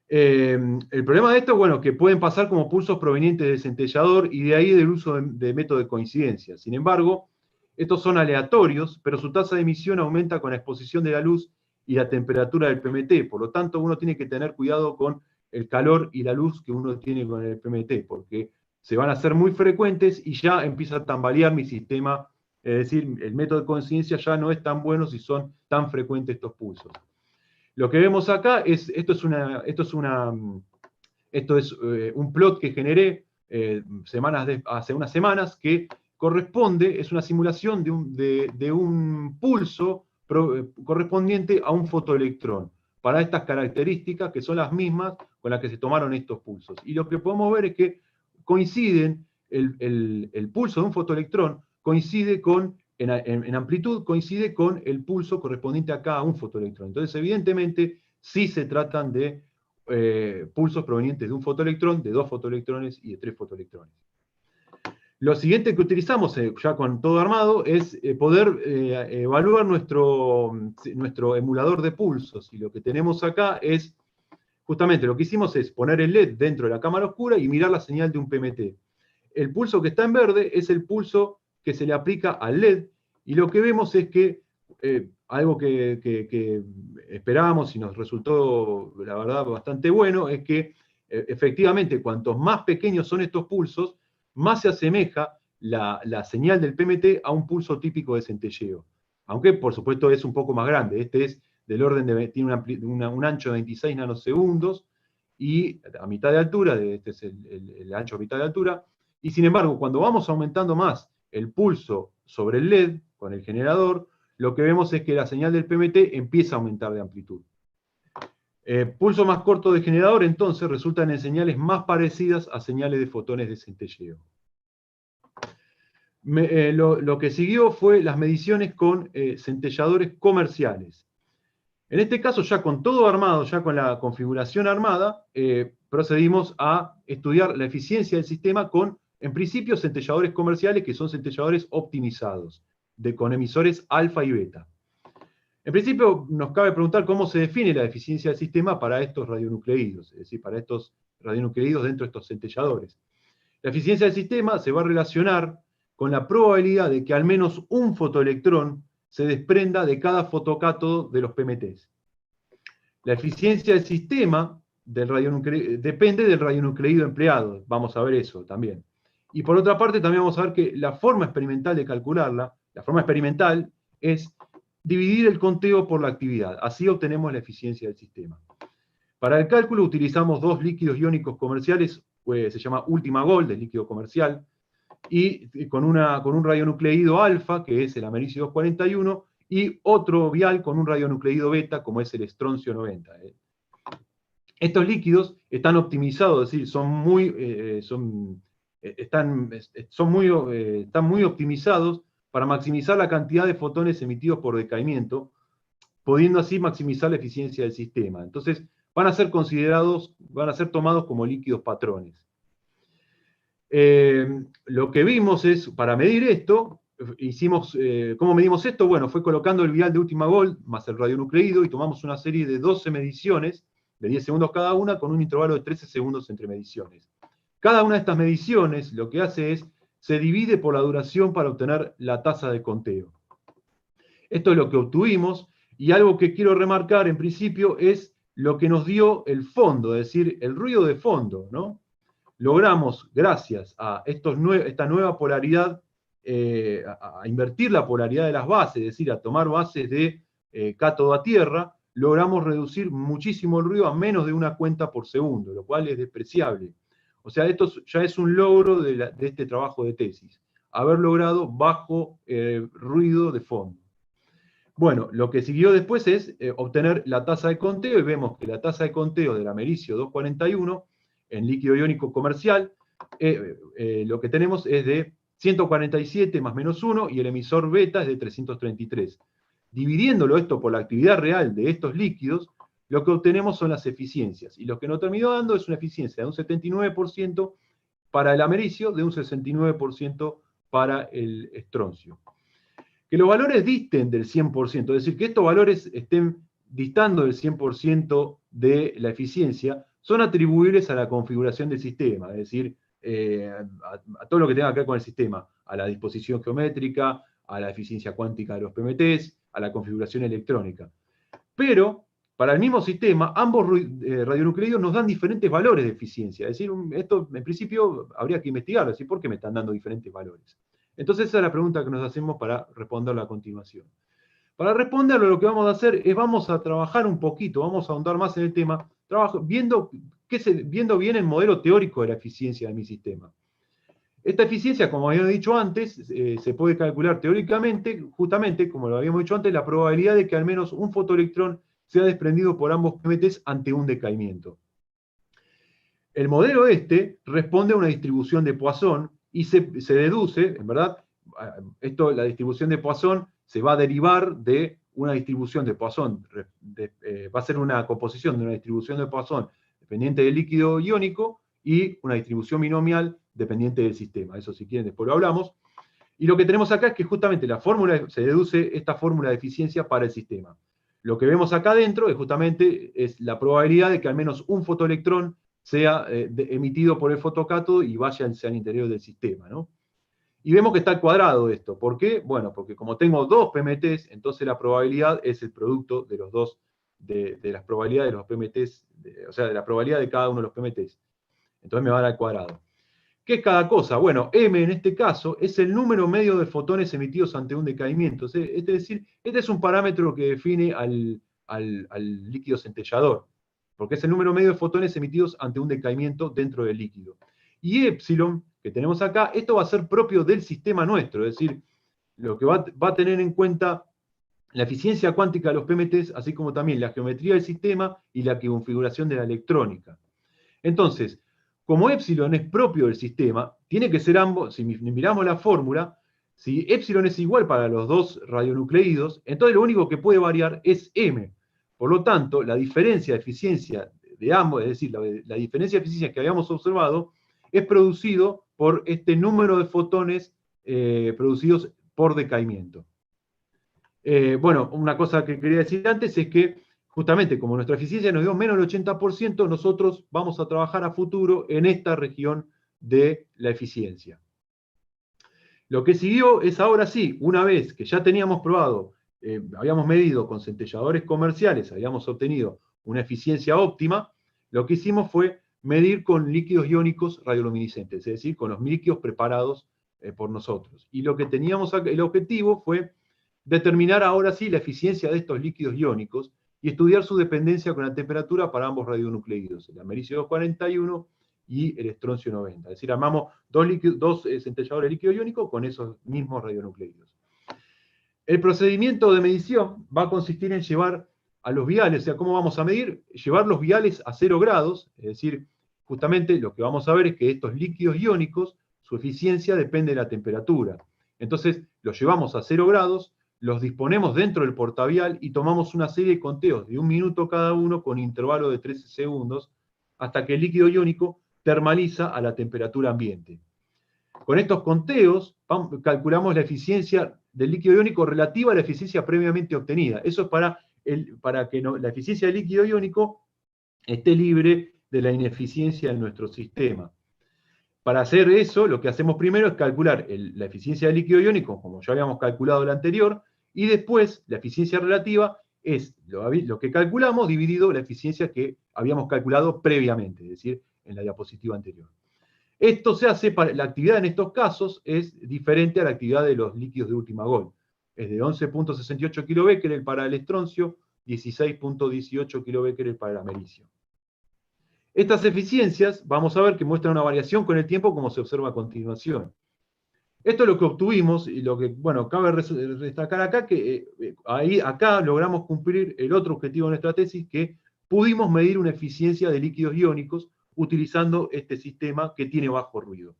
El problema de esto, bueno, que pueden pasar como pulsos provenientes del centellador, y de ahí del uso de método de coincidencia. Sin embargo, estos son aleatorios, pero su tasa de emisión aumenta con la exposición de la luz y la temperatura del PMT. Por lo tanto, uno tiene que tener cuidado con el calor y la luz que uno tiene con el PMT, porque se van a hacer muy frecuentes y ya empieza a tambalear mi sistema. Es decir, el método de coincidencia ya no es tan bueno si son tan frecuentes estos pulsos. Lo que vemos acá esto es un plot que generé hace unas semanas, que es una simulación de un pulso correspondiente a un fotoelectrón, para estas características que son las mismas con las que se tomaron estos pulsos. Y lo que podemos ver es que coinciden, el pulso de un fotoelectrón coincide en amplitud, coincide con el pulso correspondiente acá a un fotoelectrón. Entonces, evidentemente, sí se tratan de pulsos provenientes de un fotoelectrón, de 2 fotoelectrones y de 3 fotoelectrones. Lo siguiente que utilizamos, ya con todo armado, es poder evaluar nuestro emulador de pulsos. Y lo que tenemos acá es, justamente lo que hicimos es poner el LED dentro de la cámara oscura y mirar la señal de un PMT. El pulso que está en verde es el pulso que se le aplica al LED, y lo que vemos es que algo que esperábamos y nos resultó, la verdad, bastante bueno, es que efectivamente, cuantos más pequeños son estos pulsos, más se asemeja la señal del PMT a un pulso típico de centelleo. Aunque, por supuesto, es un poco más grande. Este es del orden tiene un ancho de 26 nanosegundos, y a mitad de altura, este es el ancho a mitad de altura, y sin embargo, cuando vamos aumentando más el pulso sobre el LED con el generador, lo que vemos es que la señal del PMT empieza a aumentar de amplitud. Pulso más corto de generador, entonces, resultan en señales más parecidas a señales de fotones de centelleo. Lo que siguió fue las mediciones con centelladores comerciales. En este caso, ya con todo armado, ya con la configuración armada, procedimos a estudiar la eficiencia del sistema con, en principio, centelladores comerciales que son centelladores optimizados, con emisores alfa y beta. En principio, nos cabe preguntar cómo se define la eficiencia del sistema para estos radionucleídos, es decir, para estos radionucleídos dentro de estos centelladores. La eficiencia del sistema se va a relacionar con la probabilidad de que al menos un fotoelectrón se desprenda de cada fotocátodo de los PMTs. La eficiencia del sistema depende del radionucleído empleado, vamos a ver eso también. Y por otra parte, también vamos a ver que la forma experimental de calcularla, la forma experimental es dividir el conteo por la actividad. Así obtenemos la eficiencia del sistema. Para el cálculo utilizamos dos líquidos iónicos comerciales, se llama Ultima Gold, el líquido comercial, y con un radionucleído alfa, que es el americio 241, y otro vial con un radionucleído beta, como es el estroncio 90. Estos líquidos están optimizados, es decir, están muy optimizados para maximizar la cantidad de fotones emitidos por decaimiento, pudiendo así maximizar la eficiencia del sistema. Entonces, van a ser tomados como líquidos patrones. Lo que vimos es, para medir esto, ¿cómo medimos esto? Bueno, fue colocando el vial de Ultima Gold más el radionucleído y tomamos una serie de 12 mediciones, de 10 segundos cada una, con un intervalo de 13 segundos entre mediciones. Cada una de estas mediciones lo que hace es, se divide por la duración para obtener la tasa de conteo. Esto es lo que obtuvimos, y algo que quiero remarcar en principio es lo que nos dio el fondo, es decir, el ruido de fondo, ¿no? Logramos, gracias a esta nueva polaridad, a invertir la polaridad de las bases, es decir, a tomar bases de cátodo a tierra, logramos reducir muchísimo el ruido a menos de una cuenta por segundo, lo cual es despreciable. O sea, esto ya es un logro de este trabajo de tesis, haber logrado bajo ruido de fondo. Bueno, lo que siguió después es obtener la tasa de conteo, y vemos que la tasa de conteo del americio 241 en líquido iónico comercial, lo que tenemos es de 147 más menos 1, y el emisor beta es de 333. Dividiéndolo esto por la actividad real de estos líquidos, lo que obtenemos son las eficiencias, y lo que nos terminó dando es una eficiencia de un 79% para el americio, de un 69% para el estroncio. Que los valores disten del 100%, es decir, que estos valores estén distando del 100% de la eficiencia, son atribuibles a la configuración del sistema, es decir, a todo lo que tenga que ver con el sistema, a la disposición geométrica, a la eficiencia cuántica de los PMTs, a la configuración electrónica. Pero, para el mismo sistema, ambos radionucleídos nos dan diferentes valores de eficiencia, es decir, esto en principio habría que investigarlo, es decir, ¿por qué me están dando diferentes valores? Entonces esa es la pregunta que nos hacemos para responderla a continuación. Para responderlo, lo que vamos a hacer es vamos a trabajar un poquito, vamos a ahondar más en el tema, viendo bien el modelo teórico de la eficiencia de mi sistema. Esta eficiencia, como habíamos dicho antes, se puede calcular teóricamente, justamente, como lo habíamos dicho antes, la probabilidad de que al menos un fotoelectrón sea desprendido por ambos PMTs ante un decaimiento. El modelo responde a una distribución de Poisson, y se deduce, en verdad, la distribución de Poisson se va a derivar de una distribución de Poisson, va a ser una composición de una distribución de Poisson dependiente del líquido iónico y una distribución binomial dependiente del sistema. Eso, si quieren, después lo hablamos. Y lo que tenemos acá es que justamente se deduce esta fórmula de eficiencia para el sistema. Lo que vemos acá adentro es la probabilidad de que al menos un fotoelectrón sea emitido por el fotocátodo y vaya hacia el interior del sistema, ¿no? Y vemos que está al cuadrado esto. ¿Por qué? Bueno, porque como tengo dos PMTs, entonces la probabilidad es el producto de los dos, de las probabilidades de los PMTs, o sea, de la probabilidad de cada uno de los PMTs. Entonces me va a dar al cuadrado. ¿Qué es cada cosa? Bueno, M en este caso es el número medio de fotones emitidos ante un decaimiento. Es decir, este es un parámetro que define al líquido centellador, porque es el número medio de fotones emitidos ante un decaimiento dentro del líquido. Y epsilon, que tenemos acá, esto va a ser propio del sistema nuestro, es decir, lo que va a tener en cuenta la eficiencia cuántica de los PMTs, así como también la geometría del sistema y la configuración de la electrónica. Entonces, como epsilon es propio del sistema, tiene que ser ambos, si miramos la fórmula, si epsilon es igual para los dos radionucleídos, entonces lo único que puede variar es m. Por lo tanto, la diferencia de eficiencia de ambos, es decir, la diferencia de eficiencia que habíamos observado, es producido por este número de fotones producidos por decaimiento. Bueno, una cosa que quería decir antes es que, justamente, como nuestra eficiencia nos dio menos del 80%, nosotros vamos a trabajar a futuro en esta región de la eficiencia. Lo que siguió es ahora sí, una vez que ya teníamos probado, habíamos medido con centelladores comerciales, habíamos obtenido una eficiencia óptima, lo que hicimos fue medir con líquidos iónicos radioluminiscentes, es decir, con los líquidos preparados por nosotros. Y lo que teníamos, el objetivo fue determinar ahora sí la eficiencia de estos líquidos iónicos y estudiar su dependencia con la temperatura para ambos radionucleidos, el americio 241 y el estroncio 90. Es decir, armamos dos centelladores de líquido iónico con esos mismos radionucleidos. El procedimiento de medición va a consistir en llevar a los viales, o sea, ¿cómo vamos a medir? Llevar los viales a 0 grados, es decir, justamente lo que vamos a ver es que estos líquidos iónicos, su eficiencia depende de la temperatura. Entonces, los llevamos a 0 grados, los disponemos dentro del portavial y tomamos una serie de conteos de 1 minuto cada uno con intervalo de 13 segundos hasta que el líquido iónico termaliza a la temperatura ambiente. Con estos conteos calculamos la eficiencia del líquido iónico relativa a la eficiencia previamente obtenida. Eso es para que la eficiencia del líquido iónico esté libre de la ineficiencia de nuestro sistema. Para hacer eso, lo que hacemos primero es calcular la eficiencia del líquido iónico, como ya habíamos calculado la anterior, y después la eficiencia relativa es lo que calculamos dividido la eficiencia que habíamos calculado previamente, es decir, en la diapositiva anterior. Esto se hace la actividad en estos casos es diferente a la actividad de los líquidos de última Gol. Es de 11.68 kBq para el estroncio, 16.18 kBq para el americio. Estas eficiencias, vamos a ver que muestran una variación con el tiempo como se observa a continuación. Esto es lo que obtuvimos y lo que, bueno, cabe destacar acá que acá logramos cumplir el otro objetivo de nuestra tesis, que pudimos medir una eficiencia de líquidos iónicos utilizando este sistema que tiene bajo ruido.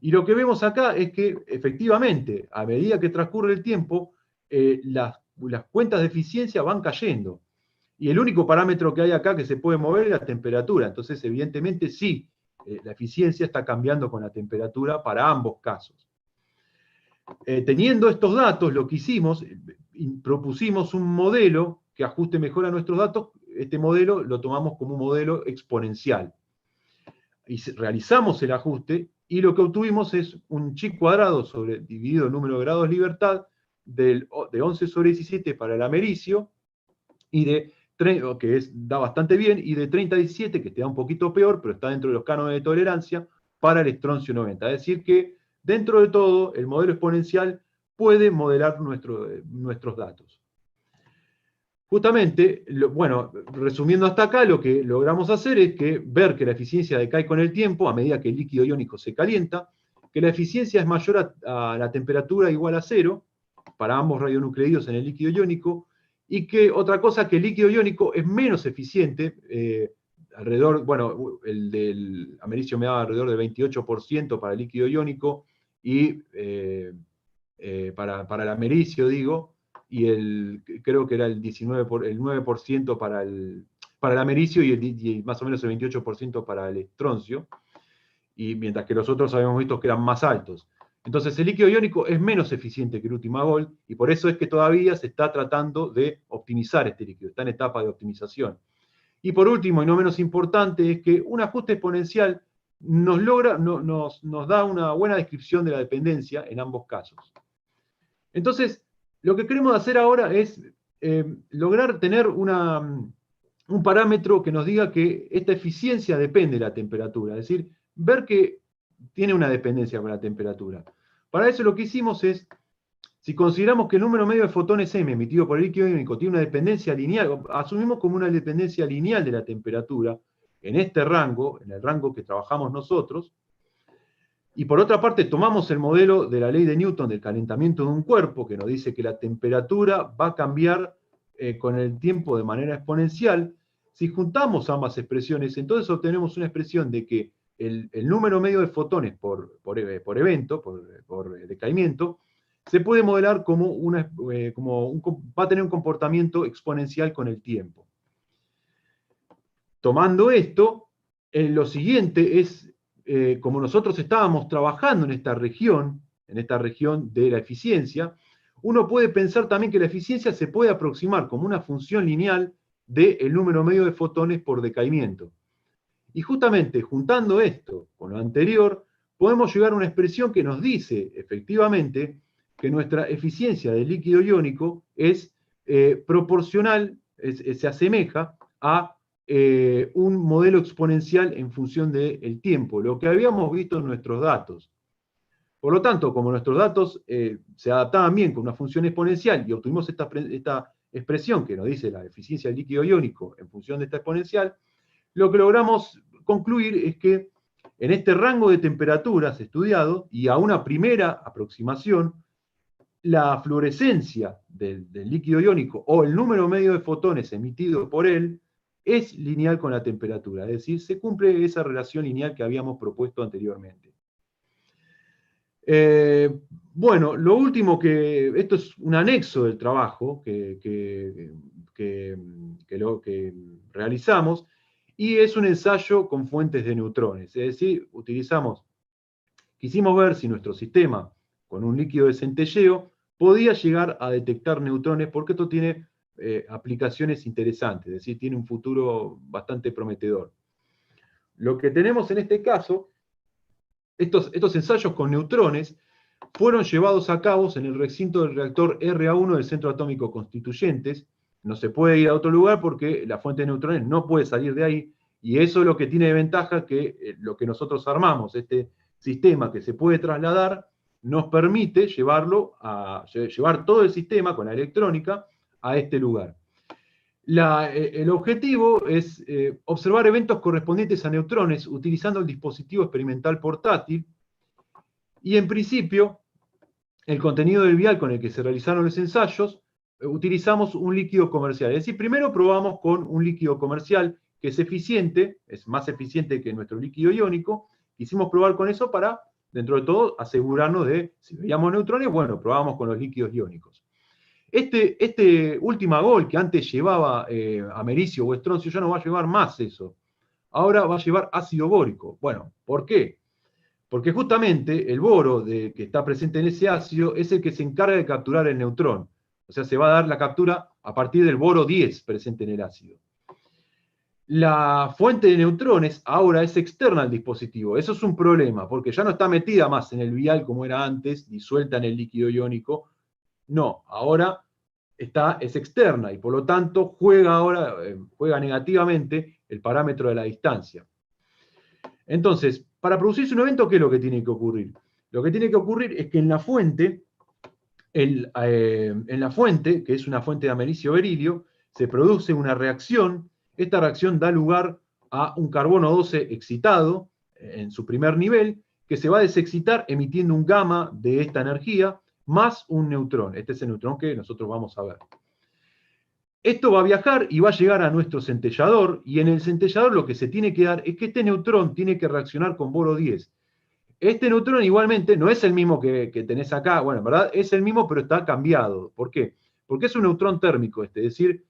Y lo que vemos acá es que, efectivamente, a medida que transcurre el tiempo, las cuentas de eficiencia van cayendo. Y el único parámetro que hay acá que se puede mover es la temperatura. Entonces, evidentemente, sí, la eficiencia está cambiando con la temperatura para ambos casos. Teniendo estos datos, lo que hicimos, propusimos un modelo que ajuste mejor a nuestros datos. Este modelo lo tomamos como un modelo exponencial. Y realizamos el ajuste, y lo que obtuvimos es un chi cuadrado dividido el número de grados de libertad de 11 sobre 17 para el americio, y da bastante bien, y de 30 a 17, que te da un poquito peor, pero está dentro de los cánones de tolerancia, para el estroncio 90. Es decir que, dentro de todo, el modelo exponencial puede modelar nuestros datos. Justamente, bueno, resumiendo hasta acá, lo que logramos hacer es ver que la eficiencia decae con el tiempo a medida que el líquido iónico se calienta, que la eficiencia es mayor a la temperatura igual a 0 para ambos radionucleidos en el líquido iónico, y que otra cosa, que el líquido iónico es menos eficiente, bueno, el del americio me daba alrededor del 28% para el líquido iónico, y para el americio, digo, y creo que era el 9% para el americio y más o menos el 28% para el estroncio, y mientras que los otros habíamos visto que eran más altos. Entonces el líquido iónico es menos eficiente que el Ultimagol, y por eso es que todavía se está tratando de optimizar este líquido, está en etapa de optimización. Y por último, y no menos importante, es que un ajuste exponencial nos da una buena descripción de la dependencia en ambos casos. Entonces, lo que queremos hacer ahora es lograr tener un parámetro que nos diga que esta eficiencia depende de la temperatura, es decir, ver que tiene una dependencia con la temperatura. Para eso lo que hicimos es, si consideramos que el número medio de fotones M emitido por el líquido iónico tiene una dependencia lineal, asumimos como una dependencia lineal de la temperatura, en este rango, en el rango que trabajamos nosotros, y por otra parte tomamos el modelo de la ley de Newton del calentamiento de un cuerpo, que nos dice que la temperatura va a cambiar con el tiempo de manera exponencial. Si juntamos ambas expresiones, entonces obtenemos una expresión de que el número medio de fotones por evento, por decaimiento, se puede modelar como va a tener un comportamiento exponencial con el tiempo. tomando esto, lo siguiente es, como nosotros estábamos trabajando en esta región de la eficiencia, uno puede pensar también que la eficiencia se puede aproximar como una función lineal del número medio de fotones por decaimiento. Y justamente juntando esto con lo anterior, podemos llegar a una expresión que nos dice efectivamente que nuestra eficiencia del líquido iónico es proporcional, se asemeja a un modelo exponencial en función del tiempo, lo que habíamos visto en nuestros datos. Por lo tanto, como nuestros datos se adaptaban bien con una función exponencial y obtuvimos esta expresión que nos dice la eficiencia del líquido iónico en función de esta exponencial, lo que logramos concluir es que en este rango de temperaturas estudiado y a una primera aproximación, la fluorescencia del líquido iónico o el número medio de fotones emitido por él es lineal con la temperatura, es decir, se cumple esa relación lineal que habíamos propuesto anteriormente. Bueno, lo último esto es un anexo del trabajo que realizamos, y es un ensayo con fuentes de neutrones, es decir, quisimos ver si nuestro sistema con un líquido de centelleo podía llegar a detectar neutrones, porque esto tiene aplicaciones interesantes, es decir, tiene un futuro bastante prometedor. Lo que tenemos en este caso, estos ensayos con neutrones fueron llevados a cabo en el recinto del reactor RA1 del Centro Atómico Constituyentes. No se puede ir a otro lugar porque la fuente de neutrones no puede salir de ahí, y eso es lo que tiene de ventaja que lo que nosotros armamos, este sistema que se puede trasladar, nos permite llevar todo el sistema con la electrónica a este lugar. El objetivo es observar eventos correspondientes a neutrones utilizando el dispositivo experimental portátil, y en principio el contenido del vial con el que se realizaron los ensayos, utilizamos un líquido comercial. Es decir, primero probamos con un líquido comercial que es eficiente, es más eficiente que nuestro líquido iónico. Quisimos probar con eso para, dentro de todo, asegurarnos de, si veíamos neutrones, bueno, probamos con los líquidos iónicos. Este último gol que antes llevaba americio o estroncio, ya no va a llevar más eso. Ahora va a llevar ácido bórico. Bueno, ¿por qué? Porque justamente el boro que está presente en ese ácido es el que se encarga de capturar el neutrón. O sea, se va a dar la captura a partir del boro 10 presente en el ácido. La fuente de neutrones ahora es externa al dispositivo. Eso es un problema, porque ya no está metida más en el vial como era antes, disuelta en el líquido iónico. No, ahora es externa y por lo tanto juega negativamente el parámetro de la distancia. Entonces, para producirse un evento, ¿qué es lo que tiene que ocurrir? Lo que tiene que ocurrir es que en la fuente, que es una fuente de americio-berilio, se produce una reacción. Esta reacción da lugar a un carbono 12 excitado en su primer nivel, que se va a desexcitar emitiendo un gamma de esta energía, más un neutrón. Este es el neutrón que nosotros vamos a ver. Esto va a viajar y va a llegar a nuestro centellador, y en el centellador lo que se tiene que dar es que este neutrón tiene que reaccionar con boro 10. Este neutrón igualmente no es el mismo que tenés acá, bueno, en verdad es el mismo, pero está cambiado. ¿Por qué? Porque es un neutrón térmico, es decir,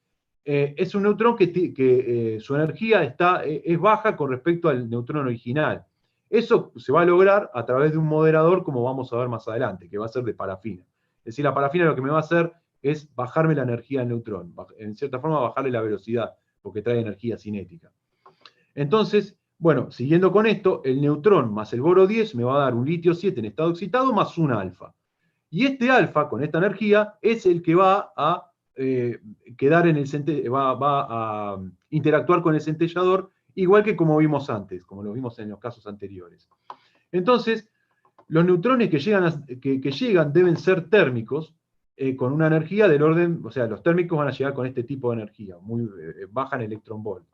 es un neutrón que su energía es baja con respecto al neutrón original. Eso se va a lograr a través de un moderador, como vamos a ver más adelante, que va a ser de parafina. Es decir, la parafina lo que me va a hacer es bajarme la energía del neutrón, en cierta forma bajarle la velocidad, porque trae energía cinética. Entonces, bueno, siguiendo con esto, el neutrón más el boro 10 me va a dar un litio 7 en estado excitado más un alfa. Y este alfa, con esta energía, es el que va a quedar en va a interactuar con el centellador, igual que como vimos antes, como lo vimos en los casos anteriores. Entonces, los neutrones que llegan deben ser térmicos, con una energía del orden, o sea, los térmicos van a llegar con este tipo de energía, muy baja en electronvolt.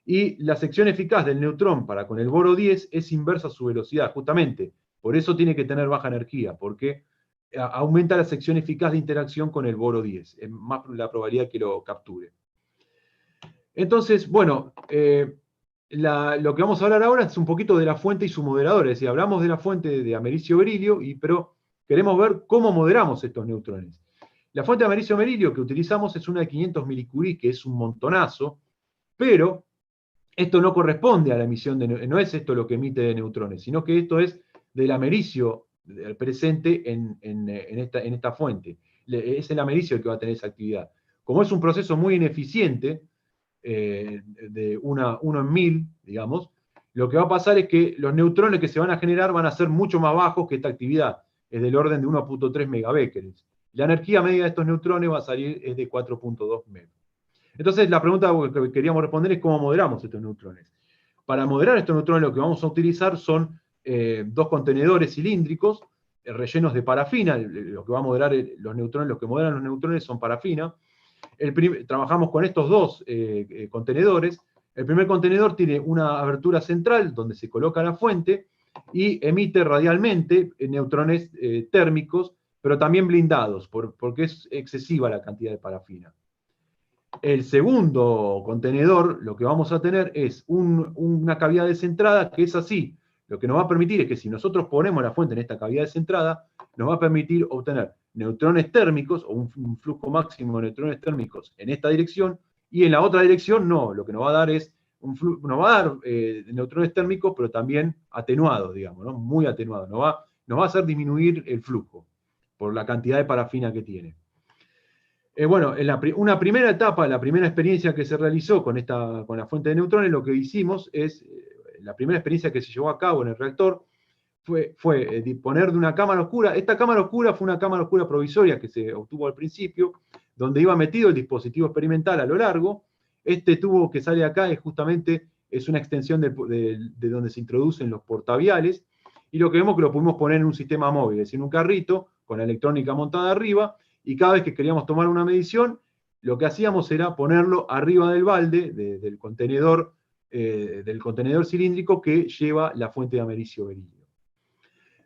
Y la sección eficaz del neutrón para con el boro 10 es inversa a su velocidad, justamente. Por eso tiene que tener baja energía, porque aumenta la sección eficaz de interacción con el boro 10. Es más la probabilidad que lo capture. Entonces, bueno, lo que vamos a hablar ahora es un poquito de la fuente y su moderador. Es decir, hablamos de la fuente de americio-berilio, pero queremos ver cómo moderamos estos neutrones. La fuente de americio-berilio que utilizamos es una de 500 milicurie, que es un montonazo, pero esto no corresponde a la emisión no es esto lo que emite de neutrones, sino que esto es del americio presente en esta fuente. Es el americio el que va a tener esa actividad. Como es un proceso muy ineficiente, de uno en 1000, digamos, lo que va a pasar es que los neutrones que se van a generar van a ser mucho más bajos que esta actividad, es del orden de 1.3 megabecquerels. La energía media de estos neutrones va a salir es de 4.2 MeV. Entonces, la pregunta que queríamos responder es cómo moderamos estos neutrones. Para moderar estos neutrones lo que vamos a utilizar son dos contenedores cilíndricos rellenos de parafina. Lo que va a moderar los neutrones, lo que moderan los neutrones son parafina. Trabajamos con estos dos contenedores. El primer contenedor tiene una abertura central donde se coloca la fuente y emite radialmente neutrones térmicos, pero también blindados, porque es excesiva la cantidad de parafina. El segundo contenedor, lo que vamos a tener es una cavidad descentrada que es así. Lo que nos va a permitir es que si nosotros ponemos la fuente en esta cavidad descentrada, nos va a permitir obtener neutrones térmicos, o un flujo máximo de neutrones térmicos en esta dirección, y en la otra dirección no. Lo que nos va a dar es nos va a dar neutrones térmicos, pero también atenuados, digamos, ¿no? Muy atenuados. Nos va a hacer disminuir el flujo por la cantidad de parafina que tiene. Bueno, en una primera etapa, la primera experiencia que se realizó con la fuente de neutrones, lo que hicimos es, la primera experiencia que se llevó a cabo en el reactor fue disponer de una cámara oscura. Esta cámara oscura fue una cámara oscura provisoria que se obtuvo al principio, donde iba metido el dispositivo experimental a lo largo. Este tubo que sale acá es una extensión de donde se introducen los portaviales, y lo que vemos que lo pudimos poner en un sistema móvil, es decir, en un carrito con la electrónica montada arriba, y cada vez que queríamos tomar una medición, lo que hacíamos era ponerlo arriba del balde, del contenedor cilíndrico que lleva la fuente de americio berilio.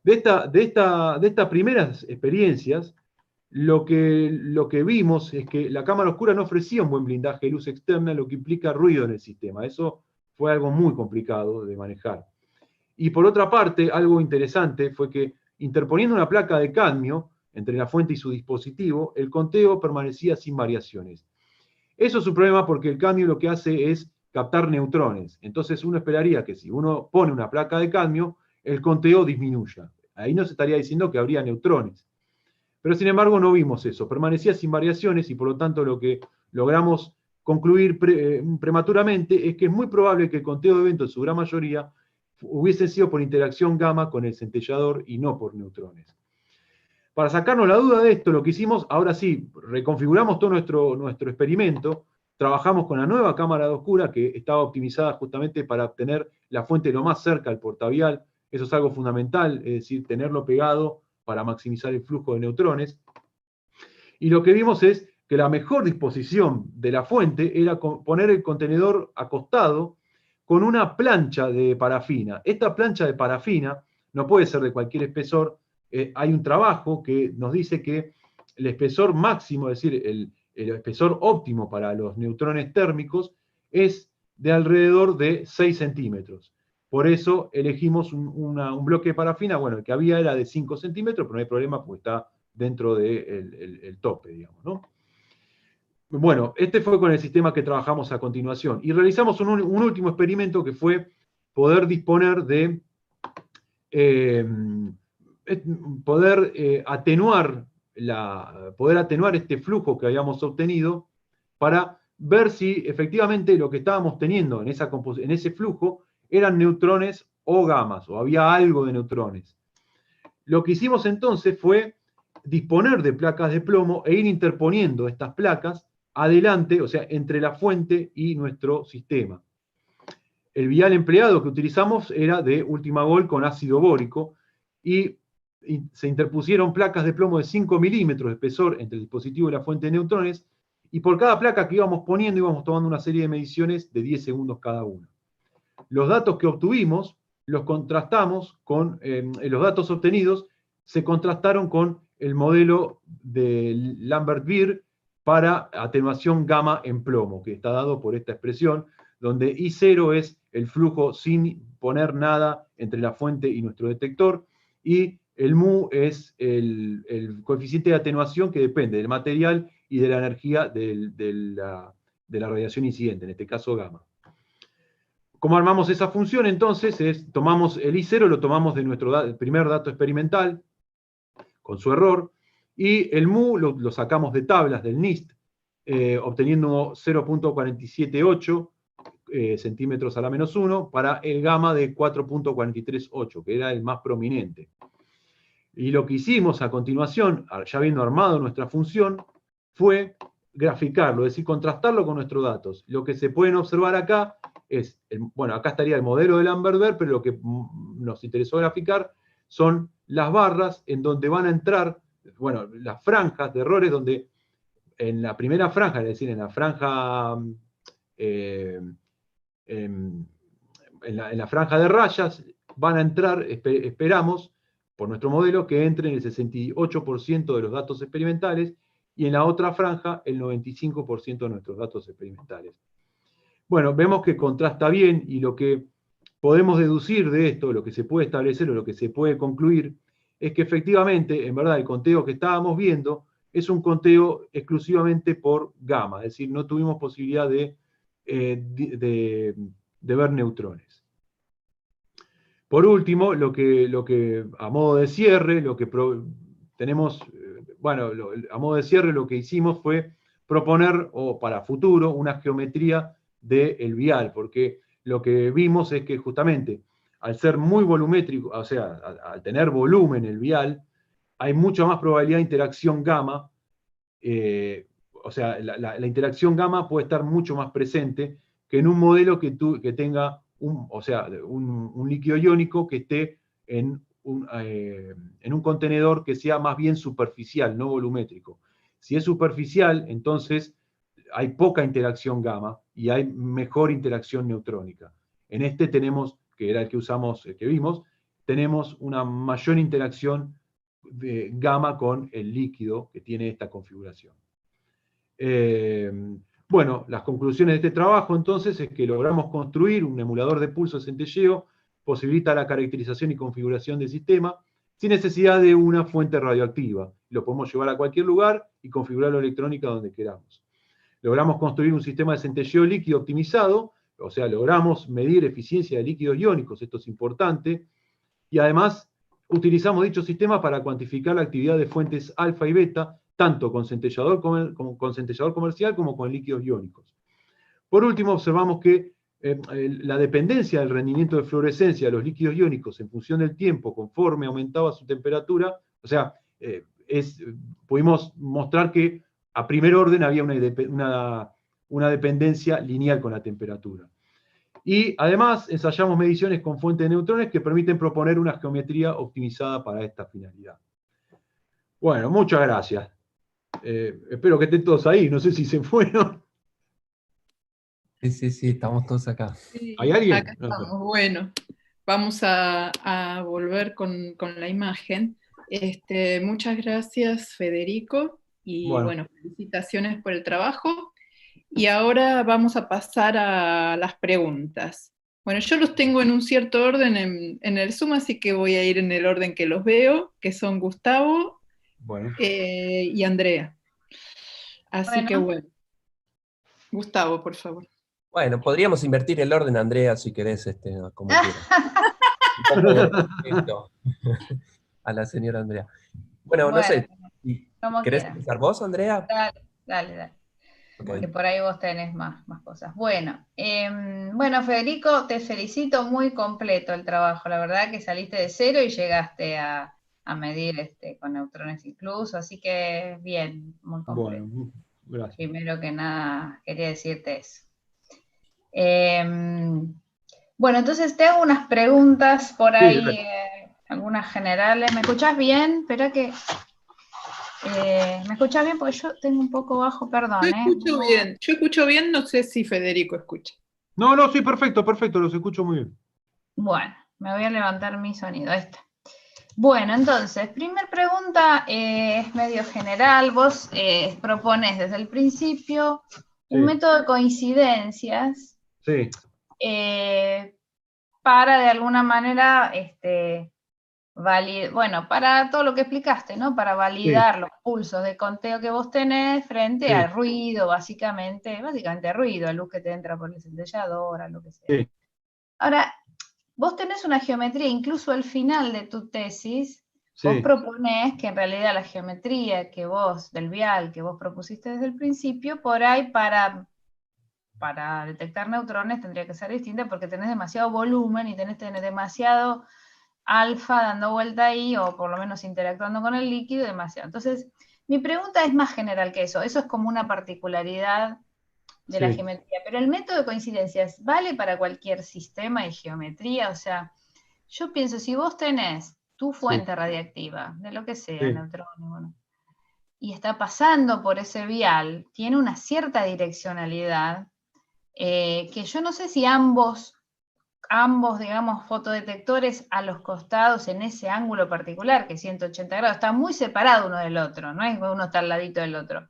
De estas primeras experiencias, lo que vimos es que la cámara oscura no ofrecía un buen blindaje de luz externa, lo que implica ruido en el sistema. Eso fue algo muy complicado de manejar. Y por otra parte, algo interesante fue que interponiendo una placa de cadmio entre la fuente y su dispositivo, el conteo permanecía sin variaciones. Eso es un problema porque el cadmio lo que hace es captar neutrones. Entonces uno esperaría que si uno pone una placa de cadmio, el conteo disminuya. Ahí nos estaría diciendo que habría neutrones. Pero sin embargo no vimos eso. Permanecía sin variaciones y por lo tanto lo que logramos concluir prematuramente es que es muy probable que el conteo de eventos en su gran mayoría hubiese sido por interacción gamma con el centellador y no por neutrones. Para sacarnos la duda de esto, lo que hicimos, ahora sí, reconfiguramos todo nuestro experimento, trabajamos con la nueva cámara de oscura que estaba optimizada justamente para obtener la fuente lo más cerca al portavial. Eso es algo fundamental, es decir, tenerlo pegado para maximizar el flujo de neutrones. Y lo que vimos es que la mejor disposición de la fuente era poner el contenedor acostado con una plancha de parafina. Esta plancha de parafina no puede ser de cualquier espesor. Hay un trabajo que nos dice que el espesor máximo, es decir, el espesor óptimo para los neutrones térmicos, es de alrededor de 6 centímetros. Por eso elegimos un bloque de parafina, bueno, el que había era de 5 centímetros, pero no hay problema porque está dentro del tope, digamos, ¿no? Bueno, este fue con el sistema que trabajamos a continuación. Y realizamos un último experimento que fue poder disponer de poder atenuar este flujo que habíamos obtenido para ver si efectivamente lo que estábamos teniendo en ese flujo eran neutrones o gamas, o había algo de neutrones. Lo que hicimos entonces fue disponer de placas de plomo e ir interponiendo estas placas adelante, o sea, entre la fuente y nuestro sistema. El vial empleado que utilizamos era de Ultimagol con ácido bórico y se interpusieron placas de plomo de 5 milímetros de espesor entre el dispositivo y la fuente de neutrones, y por cada placa que íbamos poniendo íbamos tomando una serie de mediciones de 10 segundos cada una. Los datos que obtuvimos los contrastamos con, los datos obtenidos se contrastaron con el modelo de Lambert-Beer para atenuación gamma en plomo, que está dado por esta expresión, donde I0 es el flujo sin poner nada entre la fuente y nuestro detector, y el mu es el coeficiente de atenuación que depende del material y de la energía de la radiación incidente, en este caso gamma. ¿Cómo armamos esa función? Entonces, tomamos el I0, lo tomamos de nuestro primer dato experimental, con su error, y el mu lo sacamos de tablas del NIST, obteniendo 0,478 centímetros a la menos 1 para el gamma de 4,438, que era el más prominente. Y lo que hicimos a continuación, ya habiendo armado nuestra función, fue graficarlo, es decir, contrastarlo con nuestros datos. Lo que se pueden observar acá es, bueno, acá estaría el modelo de Lambert, pero lo que nos interesó graficar son las barras en donde van a entrar, bueno, las franjas de errores donde en la primera franja, es decir, en la franja, en la franja de rayas, van a entrar, esperamos, por nuestro modelo, que entren el 68% de los datos experimentales, y en la otra franja el 95% de nuestros datos experimentales. Bueno, vemos que contrasta bien, y lo que podemos deducir de esto, lo que se puede establecer o lo que se puede concluir, es que efectivamente, en verdad, el conteo que estábamos viendo es un conteo exclusivamente por gamma, es decir, no tuvimos posibilidad de ver neutrones. Por último, lo que a modo de cierre, lo que tenemos, bueno, a modo de cierre lo que hicimos fue proponer, o para futuro, una geometría del vial, porque lo que vimos es que justamente al ser muy volumétrico, o sea, al tener volumen el vial, hay mucha más probabilidad de interacción gamma, o sea, la interacción gamma puede estar mucho más presente que en un modelo que tenga un líquido iónico que esté en un contenedor que sea más bien superficial, no volumétrico. Si es superficial, entonces hay poca interacción gamma y hay mejor interacción neutrónica. En este tenemos, que era el que usamos, el que vimos, tenemos una mayor interacción de gamma con el líquido que tiene esta configuración. Bueno, las conclusiones de este trabajo entonces es que logramos construir un emulador de pulso de centelleo, posibilita la caracterización y configuración del sistema sin necesidad de una fuente radioactiva. Lo podemos llevar a cualquier lugar y configurarlo electrónica donde queramos. Logramos construir un sistema de centelleo líquido optimizado, o sea, logramos medir eficiencia de líquidos iónicos, esto es importante, y además utilizamos dicho sistema para cuantificar la actividad de fuentes alfa y beta, tanto con centellador comercial como con líquidos iónicos. Por último, observamos que la dependencia del rendimiento de fluorescencia de los líquidos iónicos en función del tiempo, conforme aumentaba su temperatura, o sea, pudimos mostrar que a primer orden había una dependencia lineal con la temperatura. Y además ensayamos mediciones con fuentes de neutrones que permiten proponer una geometría optimizada para esta finalidad. Bueno, muchas gracias. Espero que estén todos ahí, no sé si se fueron. Sí, estamos todos acá. Sí, ¿Hay alguien? acá estamos. Bueno, vamos a volver con la imagen. Muchas gracias, Federico, y bueno, felicitaciones por el trabajo. Y ahora vamos a pasar a las preguntas. Bueno, yo los tengo en un cierto orden en el Zoom, así que voy a ir en el orden que los veo, que son Gustavo y Andrea. Así que bueno. Gustavo, por favor. Bueno, podríamos invertir el orden, Andrea, si querés, como quieras. Un poco de respeto a la señora Andrea. Bueno, no sé, ¿querés empezar vos, Andrea? Dale. Okay. Que por ahí vos tenés más cosas. Bueno, Federico, te felicito, muy completo el trabajo. La verdad que saliste de cero y llegaste a medir con neutrones incluso, así que bien, muy completo. Bueno, gracias. Primero que nada, quería decirte eso. Bueno, entonces te hago unas preguntas por ahí, algunas generales. ¿Me escuchás bien? Espera que... ¿me escuchás bien? Porque yo tengo un poco bajo, perdón. Yo escucho bien, no sé si Federico escucha. No, sí, perfecto, los escucho muy bien. Bueno, me voy a levantar mi sonido, ahí está. Bueno, entonces, primera pregunta es medio general. Vos propones desde el principio un método de coincidencias para de alguna manera para todo lo que explicaste, ¿no? Para validar los pulsos de conteo que vos tenés frente al ruido, básicamente ruido, a luz que te entra por el centellador, a lo que sea. Ahora, vos tenés una geometría, incluso al final de tu tesis, Sí. vos proponés que en realidad la geometría que vos, del vial que vos propusiste desde el principio, por ahí para detectar neutrones tendría que ser distinta porque tenés demasiado volumen y tenés demasiado alfa dando vuelta ahí, o por lo menos interactuando con el líquido, demasiado. Entonces, mi pregunta es más general que eso. Eso es como una particularidad de la geometría. Pero el método de coincidencias, ¿vale para cualquier sistema de geometría? O sea, yo pienso, si vos tenés tu fuente radiactiva, de lo que sea, neutrones, bueno, y está pasando por ese vial, tiene una cierta direccionalidad, que yo no sé si ambos, digamos, fotodetectores a los costados en ese ángulo particular, que es 180 grados, está muy separado uno del otro, no es que uno está al ladito del otro.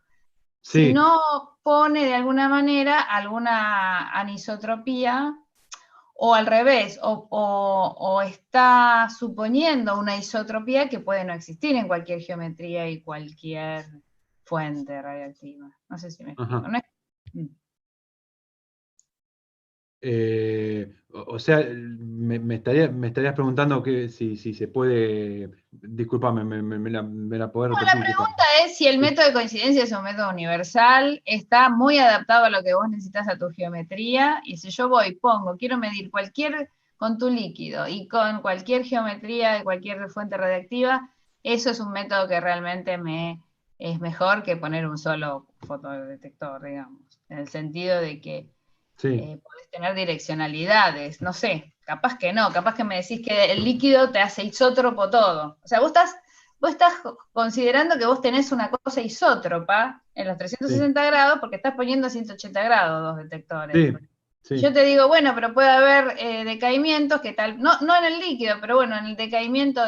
Sí. Si no pone de alguna manera alguna anisotropía, o al revés, o está suponiendo una isotropía que puede no existir en cualquier geometría y cualquier fuente radiactiva. No sé si me explico. ¿No es? O sea, me estarías preguntando que si se puede. Disculpame, me la podés No, repetir. la pregunta es si el método de coincidencia es un método universal, está muy adaptado a lo que vos necesitas a tu geometría, y si yo quiero medir con tu líquido y con cualquier geometría de cualquier fuente radiactiva, eso es un método que realmente es mejor que poner un solo fotodetector, digamos, en el sentido de que podés tener direccionalidades, no sé, capaz que no, capaz que me decís que el líquido te hace isótropo todo. O sea, vos estás considerando que vos tenés una cosa isótropa en los 360 grados porque estás poniendo 180 grados dos detectores. Sí. Yo te digo, bueno, pero puede haber decaimientos que tal, no en el líquido, pero bueno, en el decaimiento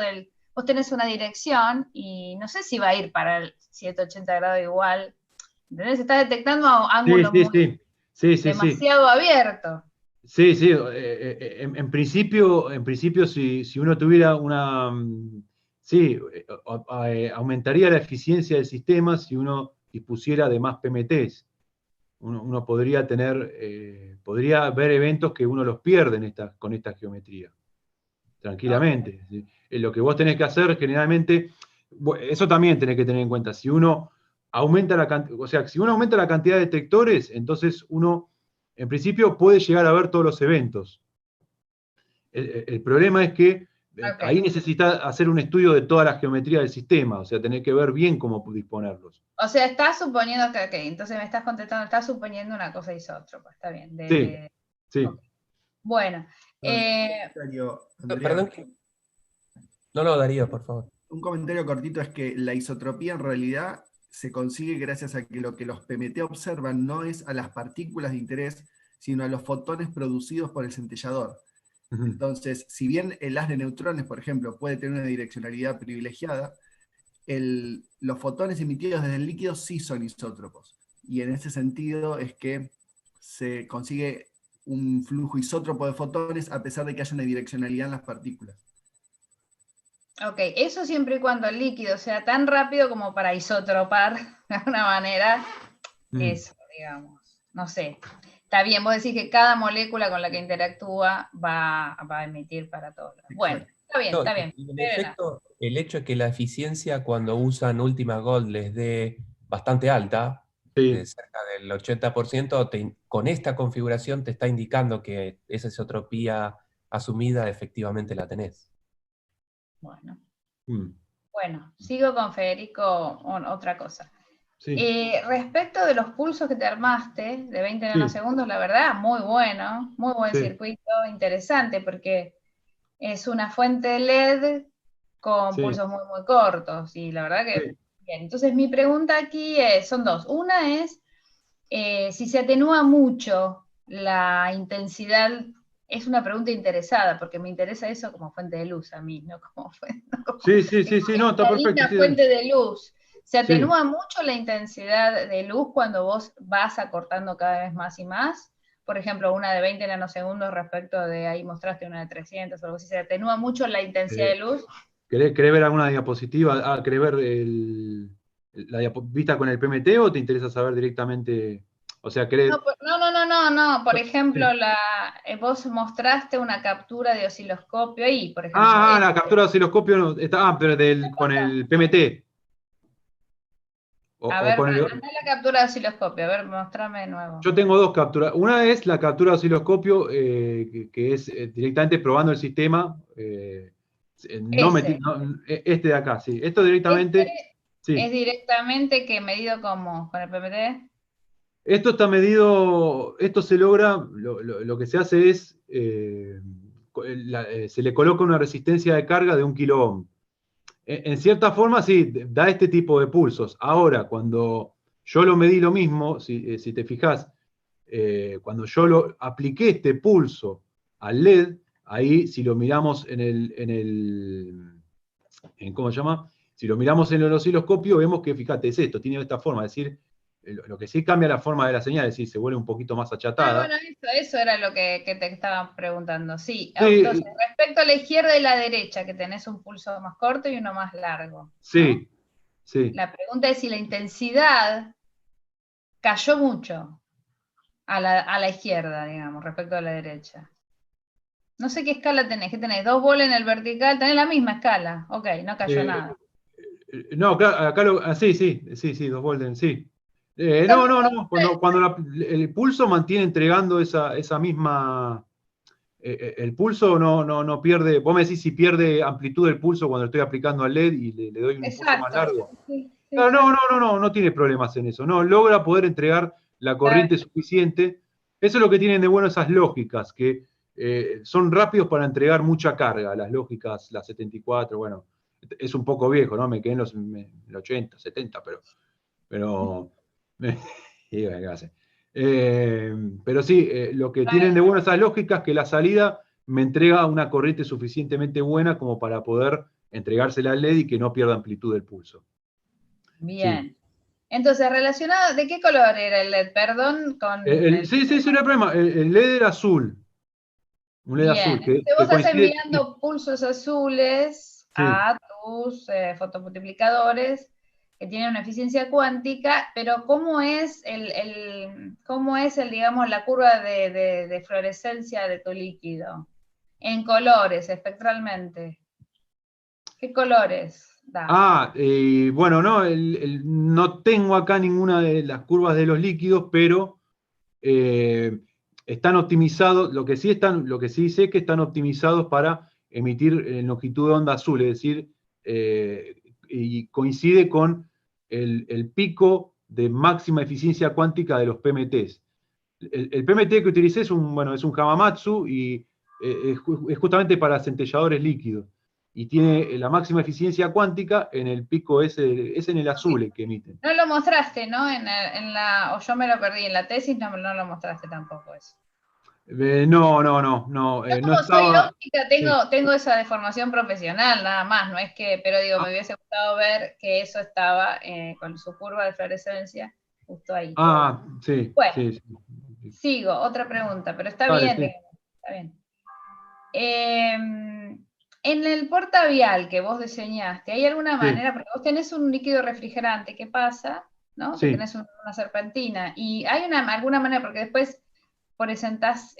vos tenés una dirección y no sé si va a ir para el 180 grados igual. ¿Entendés? Estás detectando ángulos demasiado abiertos. Sí. En principio, si uno tuviera una... Sí, aumentaría la eficiencia del sistema si uno dispusiera de más PMTs. Uno podría podría ver eventos que uno los pierde con esta geometría, tranquilamente. Lo que vos tenés que hacer generalmente, eso también tenés que tener en cuenta, si uno aumenta si uno aumenta la cantidad de detectores, entonces uno, en principio, puede llegar a ver todos los eventos. El problema es que ahí necesitas hacer un estudio de toda la geometría del sistema, o sea, tenés que ver bien cómo disponerlos. O sea, estás suponiendo entonces me estás contestando, estás suponiendo una cosa isótropa, está bien. Sí. Bueno. Perdón. No, Darío, por favor. Un comentario cortito es que la isotropía en realidad se consigue gracias a que lo que los PMT observan no es a las partículas de interés, sino a los fotones producidos por el centellador. Entonces, si bien el haz de neutrones, por ejemplo, puede tener una direccionalidad privilegiada, los fotones emitidos desde el líquido sí son isótropos. Y en ese sentido es que se consigue un flujo isótropo de fotones a pesar de que haya una direccionalidad en las partículas. Ok, eso siempre y cuando el líquido sea tan rápido como para isotropar de alguna manera, eso, digamos, no sé. Está bien, vos decís que cada molécula con la que interactúa va a emitir para todos. Bueno, está bien. En efecto, el hecho es que la eficiencia cuando usan Ultima Gold les dé bastante alta, de cerca del 80%, con esta configuración te está indicando que esa isotropía asumida efectivamente la tenés. Bueno, sigo con Federico otra cosa. Respecto de los pulsos que te armaste, de 20 nanosegundos, la verdad, muy bueno, muy buen circuito, interesante, porque es una fuente LED con pulsos muy, muy cortos, y la verdad que bien. Entonces mi pregunta aquí son dos. Una es, si se atenúa mucho la intensidad. Es una pregunta interesada, porque me interesa eso como fuente de luz a mí, no como fuente. No, está perfecto. Una fuente de luz. ¿Se atenúa mucho la intensidad de luz cuando vos vas acortando cada vez más y más? Por ejemplo, una de 20 nanosegundos respecto de, ahí mostraste una de 300 o algo así. ¿Se atenúa mucho la intensidad de luz? ¿Querés ver alguna diapositiva? ¿Querés ver la vista con el PMT o te interesa saber directamente? O sea, ¿querés...? No, No. Por ejemplo, vos mostraste una captura de osciloscopio ahí, por ejemplo. La captura de osciloscopio no, está, pero con el PMT. A ver, anda la captura de osciloscopio, a ver, mostrame de nuevo. Yo tengo dos capturas. Una es la captura de osciloscopio, que es directamente probando el sistema. Este de acá, sí. Esto directamente. Sí. ¿Es directamente que medido como con el PMT? Esto está medido, esto se logra, lo que se hace es, se le coloca una resistencia de carga de 1 kΩ. En cierta forma, sí, da este tipo de pulsos. Ahora, cuando yo lo medí lo mismo, si te fijas, cuando yo lo apliqué este pulso al LED, ahí si lo miramos ¿cómo se llama? Si lo miramos en el osciloscopio, vemos que, fíjate, es esto, tiene esta forma, es decir, lo que sí cambia la forma de la señal, es decir, se vuelve un poquito más achatada. Bueno, eso era lo que te estaba preguntando. Sí, Sí, entonces, respecto a la izquierda y la derecha, que tenés un pulso más corto y uno más largo. Sí, ¿no? sí. La pregunta es si la intensidad cayó mucho a la izquierda, digamos, respecto a la derecha. No sé qué escala tenés, ¿qué tenés? 2 bolas en el vertical, tenés la misma escala. Ok, no cayó nada. No, claro, acá sí, 2 Bolden, sí. No. Cuando el pulso mantiene entregando esa misma. El pulso no pierde. Vos me decís si pierde amplitud del pulso cuando estoy aplicando al LED y le doy un pulso más largo. Sí, Claro, no tiene problemas en eso. No, logra poder entregar la corriente suficiente. Eso es lo que tienen de bueno esas lógicas, que son rápidos para entregar mucha carga. Las lógicas, las 74, bueno, es un poco viejo, ¿no? Me quedé en los 80, 70, pero pero sí, lo que tienen de bueno esas lógicas es que la salida me entrega una corriente suficientemente buena como para poder entregársela al LED y que no pierda amplitud del pulso. Bien. Sí. Entonces, relacionado, ¿de qué color era el LED? Perdón, sí, no hay problema. El LED era azul. Un LED azul. Vos estás enviando pulsos azules a tus fotomultiplicadores que tienen una eficiencia cuántica, pero ¿cómo es digamos, la curva de fluorescencia de tu líquido? En colores, espectralmente. ¿Qué colores da? Bueno, no tengo acá ninguna de las curvas de los líquidos, pero están optimizados, lo que sí sé es que están optimizados para emitir longitud de onda azul, es decir, y coincide con el pico de máxima eficiencia cuántica de los PMTs. El PMT que utilicé es un Hamamatsu y es justamente para centelladores líquidos. Y tiene la máxima eficiencia cuántica en el pico es en el azul el que emiten. No lo mostraste, ¿no? O yo me lo perdí, en la tesis no lo mostraste tampoco eso. No soy lógica, tengo esa deformación profesional, nada más, no es que, pero digo, me hubiese gustado ver que eso estaba con su curva de fluorescencia justo ahí. Sí. Bueno, sí. Sigo, otra pregunta, pero está bien. Sí. Está bien. En el portavial que vos diseñaste, ¿hay alguna manera? Porque vos tenés un líquido refrigerante, ¿qué pasa? ¿No? Que tenés una serpentina. Y hay alguna manera, porque después presentás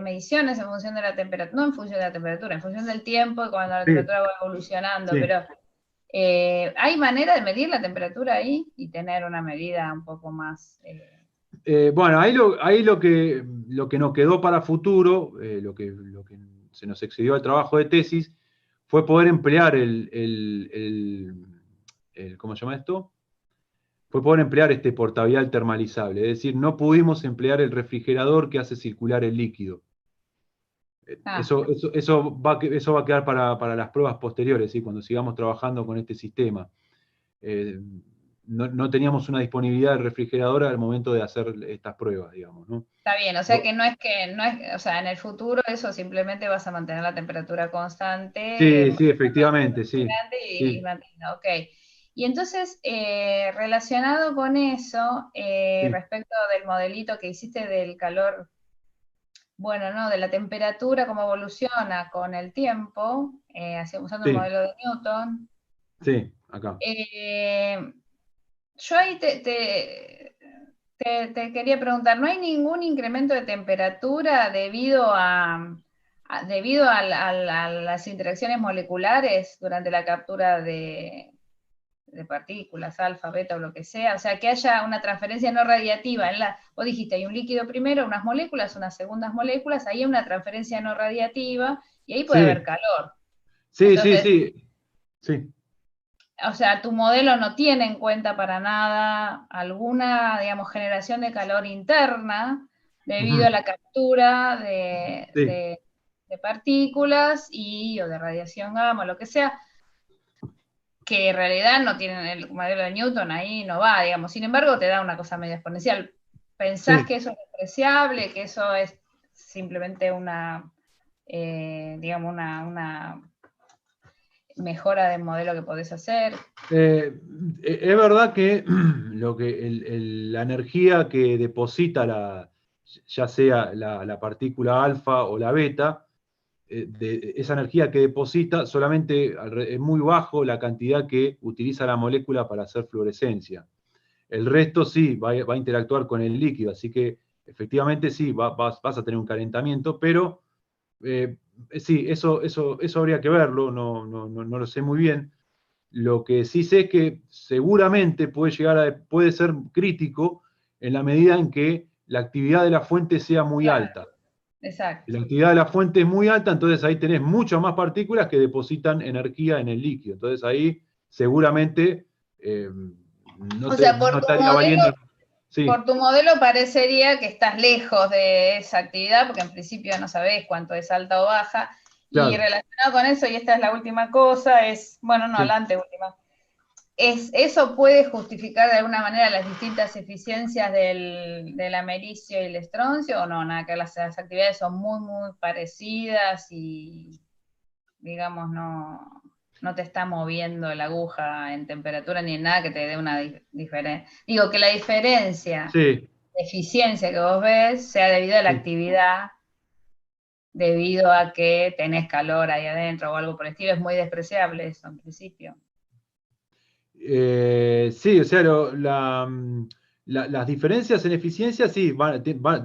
mediciones en función de la temperatura, no en función de la temperatura, en función del tiempo y cuando la temperatura va evolucionando, pero ¿hay manera de medir la temperatura ahí y tener una medida un poco más... Bueno, ahí lo que nos quedó para futuro, lo que se nos excedió al trabajo de tesis, fue poder emplear ¿cómo se llama esto? Fue poder emplear este portavial termalizable, es decir, no pudimos emplear el refrigerador que hace circular el líquido. Eso va a quedar para las pruebas posteriores, ¿sí? Cuando sigamos trabajando con este sistema. No teníamos una disponibilidad de refrigeradora al momento de hacer estas pruebas, digamos, ¿no? Está bien, o sea que no es, o sea, en el futuro eso simplemente vas a mantener la temperatura constante. Sí, efectivamente, sí. Ok. Y entonces, relacionado con eso, respecto del modelito que hiciste del calor, bueno, ¿no? De la temperatura, cómo evoluciona con el tiempo, usando el modelo de Newton. Sí, acá. Yo ahí te te quería preguntar, ¿no hay ningún incremento de temperatura debido a las interacciones moleculares durante la captura de partículas, alfa, beta o lo que sea? O sea, que haya una transferencia no radiativa. Vos dijiste, hay un líquido primero, unas moléculas, unas segundas moléculas, ahí hay una transferencia no radiativa y ahí puede haber calor. Sí, entonces, sí. O sea, tu modelo no tiene en cuenta para nada alguna, digamos, generación de calor interna debido a la captura de partículas o de radiación gamma, o lo que sea, que en realidad no tienen el modelo de Newton, ahí no va, digamos. Sin embargo, te da una cosa medio exponencial. ¿Pensás que eso es despreciable, que eso es simplemente una, digamos, una mejora del modelo que podés hacer? Es verdad que, la energía que deposita ya sea la partícula alfa o la beta, esa energía que deposita solamente es muy bajo la cantidad que utiliza la molécula para hacer fluorescencia. El resto sí va a interactuar con el líquido, así que efectivamente sí, vas a tener un calentamiento, pero sí, eso habría que verlo, no lo sé muy bien. Lo que sí sé es que seguramente puede ser crítico en la medida en que la actividad de la fuente sea muy alta. Exacto. Si la actividad de la fuente es muy alta, entonces ahí tenés muchas más partículas que depositan energía en el líquido. Entonces ahí seguramente no estaría valiendo. Sí. Por tu modelo parecería que estás lejos de esa actividad, porque en principio no sabés cuánto es alta o baja. Claro. Y relacionado con eso, y esta es la última cosa, la anteúltima. ¿Eso puede justificar de alguna manera las distintas eficiencias del americio y el estroncio o no? Nada, que las actividades son muy, muy parecidas y, digamos, no te está moviendo la aguja en temperatura ni en nada que te dé una diferencia. Digo, que la diferencia de eficiencia que vos ves sea debido a la actividad, debido a que tenés calor ahí adentro o algo por el estilo, es muy despreciable eso en principio. Sí, o sea, las diferencias en eficiencia sí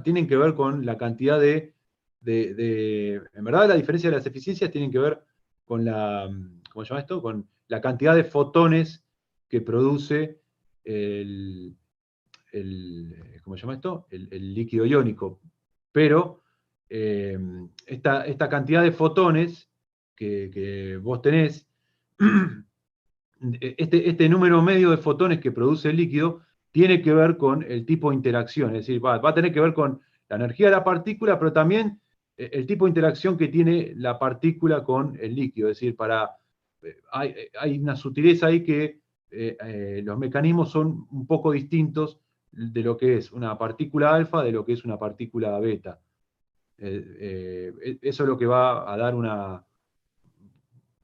tienen que ver con la cantidad en verdad, la diferencia de las eficiencias tienen que ver con ¿cómo se llama esto? Con la cantidad de fotones que produce ¿cómo se llama esto? El líquido iónico. Pero esta cantidad de fotones que vos tenés, este número medio de fotones que produce el líquido tiene que ver con el tipo de interacción, es decir, va a tener que ver con la energía de la partícula, pero también el tipo de interacción que tiene la partícula con el líquido, es decir, hay una sutileza ahí que los mecanismos son un poco distintos de lo que es una partícula alfa de lo que es una partícula beta. Eso es lo que va a dar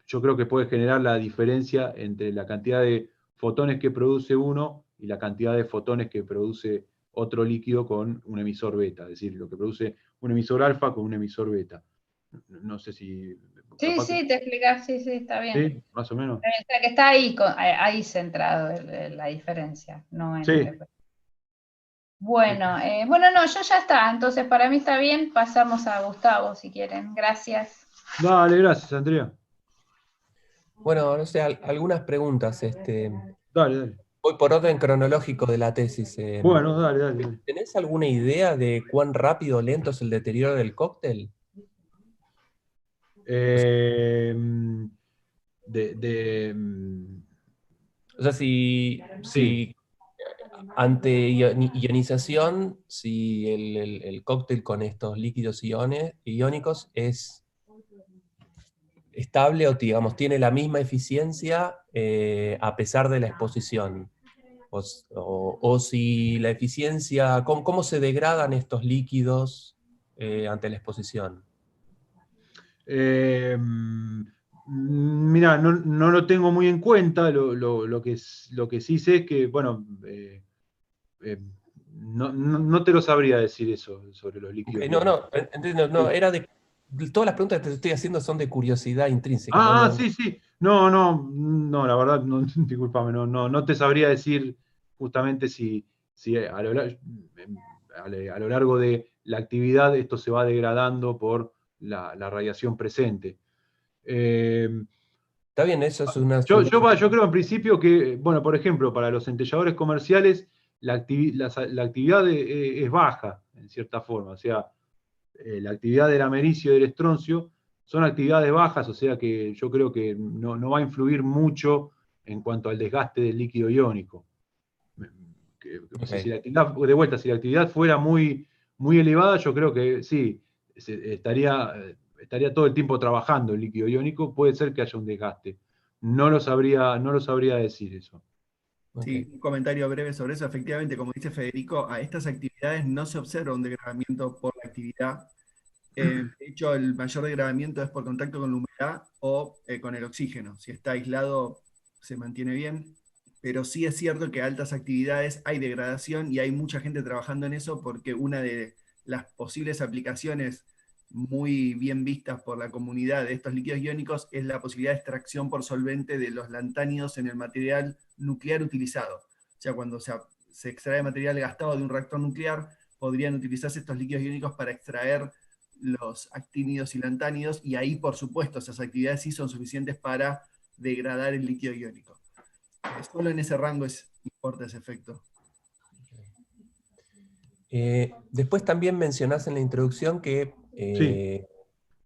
yo creo que puede generar la diferencia entre la cantidad de fotones que produce uno y la cantidad de fotones que produce otro líquido con un emisor beta, es decir, lo que produce un emisor alfa con un emisor beta. No sé si... Sí, te explicas, sí, está bien. Sí, más o menos. O sea, que está ahí centrado la diferencia, no en... Sí. Bueno, no, yo ya está, entonces para mí está bien, pasamos a Gustavo si quieren, gracias. Dale, gracias, Andrea. Bueno, no sé, algunas preguntas. Dale. Voy por orden cronológico de la tesis. Bueno, dale. ¿Tenés alguna idea de cuán rápido o lento es el deterioro del cóctel? O sea, si ante ionización, si el cóctel con estos líquidos iónicos es estable o, digamos, tiene la misma eficiencia a pesar de la exposición. O si la eficiencia, ¿cómo se degradan estos líquidos ante la exposición? Mirá, no lo tengo muy en cuenta, lo que sí sé es que, bueno, no te lo sabría decir eso sobre los líquidos. No, era de... Todas las preguntas que te estoy haciendo son de curiosidad intrínseca. Sí. No, la verdad, discúlpame, no te sabría decir justamente si si a lo largo de la actividad esto se va degradando por la radiación presente. Está bien, eso es una... Yo creo en principio que, bueno, por ejemplo, para los centelladores comerciales, la actividad es baja, en cierta forma. O sea, la actividad del americio y del estroncio son actividades bajas, o sea que yo creo que no va a influir mucho en cuanto al desgaste del líquido iónico. Si la actividad fuera muy, muy elevada, yo creo que sí, estaría todo el tiempo trabajando el líquido iónico, puede ser que haya un desgaste. No lo sabría decir eso. Sí, un comentario breve sobre eso. Efectivamente, como dice Federico, a estas actividades no se observa un degradamiento por la actividad. De hecho, el mayor degradamiento es por contacto con la humedad o con el oxígeno. Si está aislado, se mantiene bien. Pero sí es cierto que a altas actividades hay degradación y hay mucha gente trabajando en eso porque una de las posibles aplicaciones muy bien vistas por la comunidad de estos líquidos iónicos es la posibilidad de extracción por solvente de los lantánidos en el material nuclear utilizado. O sea, cuando se extrae material gastado de un reactor nuclear, podrían utilizarse estos líquidos iónicos para extraer los actínidos y lantánidos, y ahí, por supuesto, esas actividades sí son suficientes para degradar el líquido iónico. Solo en ese rango importa ese efecto. Después también mencionás en la introducción que Sí.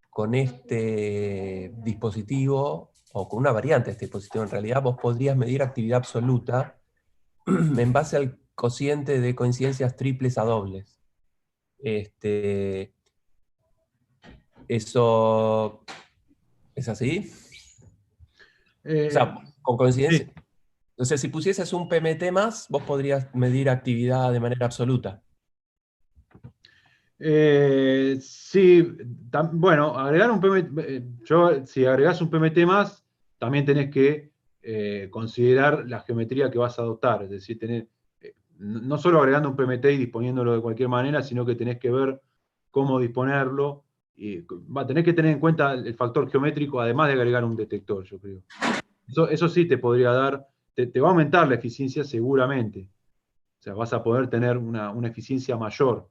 con este dispositivo, o con una variante de este dispositivo en realidad, vos podrías medir actividad absoluta en base al cociente de coincidencias triples a dobles. ¿Eso es así? O sea, con coincidencia. Sí. O sea, si pusieses un PMT más, vos podrías medir actividad de manera absoluta. Sí, bueno, agregar un PMT, si agregás un PMT más, también tenés que considerar la geometría que vas a adoptar, es decir, no solo agregando un PMT y disponiéndolo de cualquier manera, sino que tenés que ver cómo disponerlo, y tenés que tener en cuenta el factor geométrico, además de agregar un detector, yo creo. Eso sí te podría dar, te va a aumentar la eficiencia seguramente, o sea, vas a poder tener una eficiencia mayor.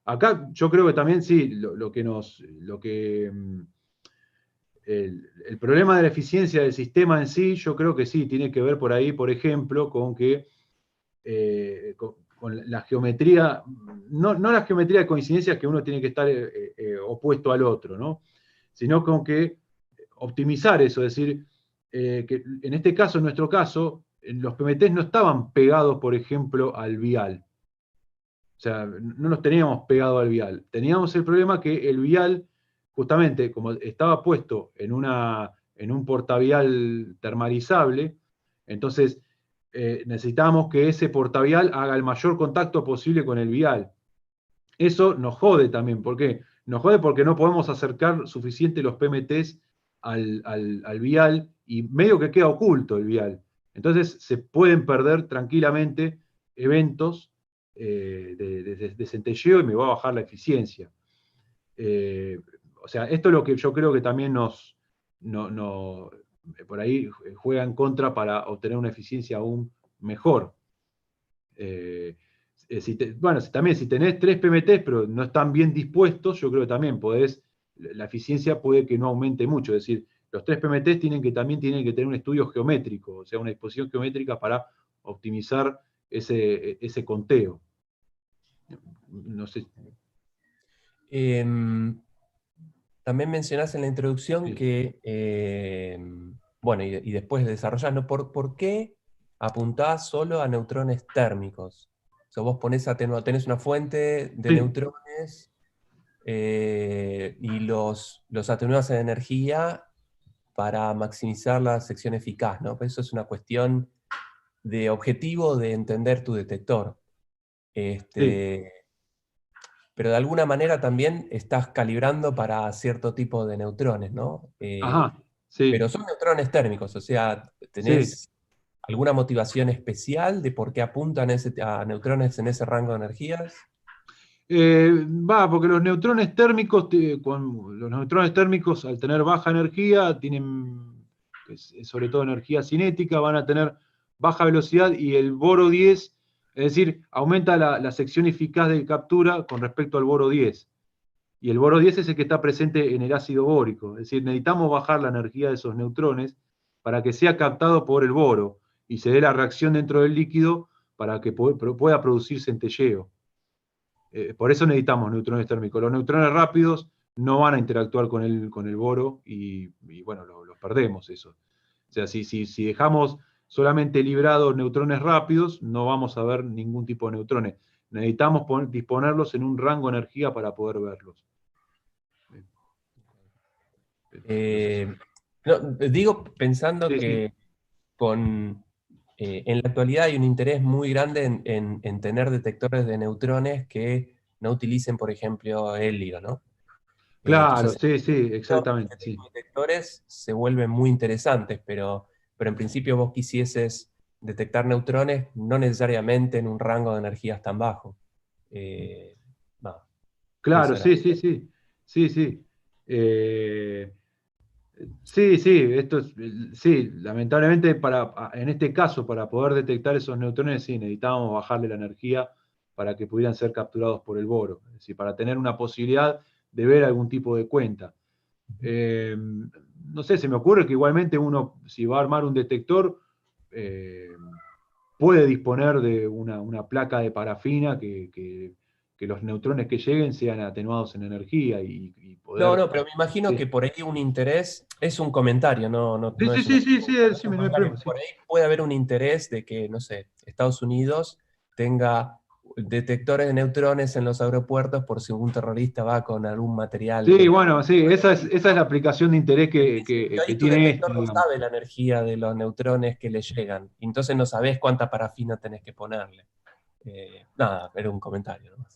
Acá yo creo que también sí, el problema de la eficiencia del sistema en sí, yo creo que sí, tiene que ver por ahí, por ejemplo, con que con la geometría, no la geometría de coincidencias que uno tiene que estar opuesto al otro, ¿no? Sino con que optimizar eso, es decir, que en este caso, en nuestro caso, los PMTs no estaban pegados, por ejemplo, al vial. O sea, no los teníamos pegado al vial. Teníamos el problema que el vial, justamente, como estaba puesto en un portavial termalizable, entonces necesitábamos que ese portavial haga el mayor contacto posible con el vial. Eso nos jode también. ¿Por qué? Nos jode porque no podemos acercar suficiente los PMTs al vial y medio que queda oculto el vial. Entonces se pueden perder tranquilamente eventos de centelleo y me va a bajar la eficiencia. O sea, esto es lo que yo creo que también por ahí juega en contra para obtener una eficiencia aún mejor. También si tenés 3 PMTs pero no están bien dispuestos, yo creo que también la eficiencia puede que no aumente mucho. Es decir, los 3 PMTs también tienen que tener un estudio geométrico, o sea, una disposición geométrica para optimizar ese conteo. No sé. También mencionás en la introducción Sí. que, bueno, y después desarrollando, ¿por qué apuntás solo a neutrones térmicos? O sea, vos tenés una fuente de neutrones y los atenuás en energía para maximizar la sección eficaz, ¿no? Eso es una cuestión de objetivo de entender tu detector. Pero de alguna manera también estás calibrando para cierto tipo de neutrones, ¿no? Ajá, sí. Pero son neutrones térmicos, o sea, ¿tenés alguna motivación especial de por qué apuntan a neutrones en ese rango de energías? Porque los neutrones térmicos, al tener baja energía, tienen, sobre todo energía cinética, van a tener baja velocidad y el boro 10, Es decir, aumenta la sección eficaz de captura con respecto al boro 10. Y el boro 10 es el que está presente en el ácido bórico. Es decir, necesitamos bajar la energía de esos neutrones para que sea captado por el boro y se dé la reacción dentro del líquido para que pueda producir centelleo. Por eso necesitamos neutrones térmicos. Los neutrones rápidos no van a interactuar con el boro y bueno, los perdemos eso. O sea, si dejamos solamente librados neutrones rápidos, no vamos a ver ningún tipo de neutrones. Necesitamos disponerlos en un rango de energía para poder verlos. No, digo pensando Sí, que sí. en la actualidad hay un interés muy grande en tener detectores de neutrones que no utilicen, por ejemplo, helio, ¿no? Claro, Entonces, sí, exactamente. este Sí. tipo de detectores se vuelven muy interesantes, pero en principio vos quisieses detectar neutrones no necesariamente en un rango de energías tan bajo. No, Claro, eso era. sí. Eh, sí, sí, lamentablemente en este caso, para poder detectar esos neutrones, sí, necesitábamos bajarle la energía para que pudieran ser capturados por el boro, es decir, para tener una posibilidad de ver algún tipo de cuenta. No sé, se me ocurre que igualmente uno, si va a armar un detector, puede disponer de una placa de parafina que los neutrones que lleguen sean atenuados en energía y poder... No, pero me imagino Sí, que por ahí un interés, es un comentario, no es una sí, pregunta, ¿no? Es un no hay comentario. problema, sí. Por ahí puede haber un interés de que, no sé, Estados Unidos tenga detectores de neutrones en los aeropuertos por si un terrorista va con algún material Sí, que... bueno, sí, esa es la aplicación de interés En principio que ahí tu tiene esto, detector no digamos. sabe la energía de los neutrones que le llegan, y entonces no sabés cuánta parafina tenés que ponerle. Nada, era un comentario nomás.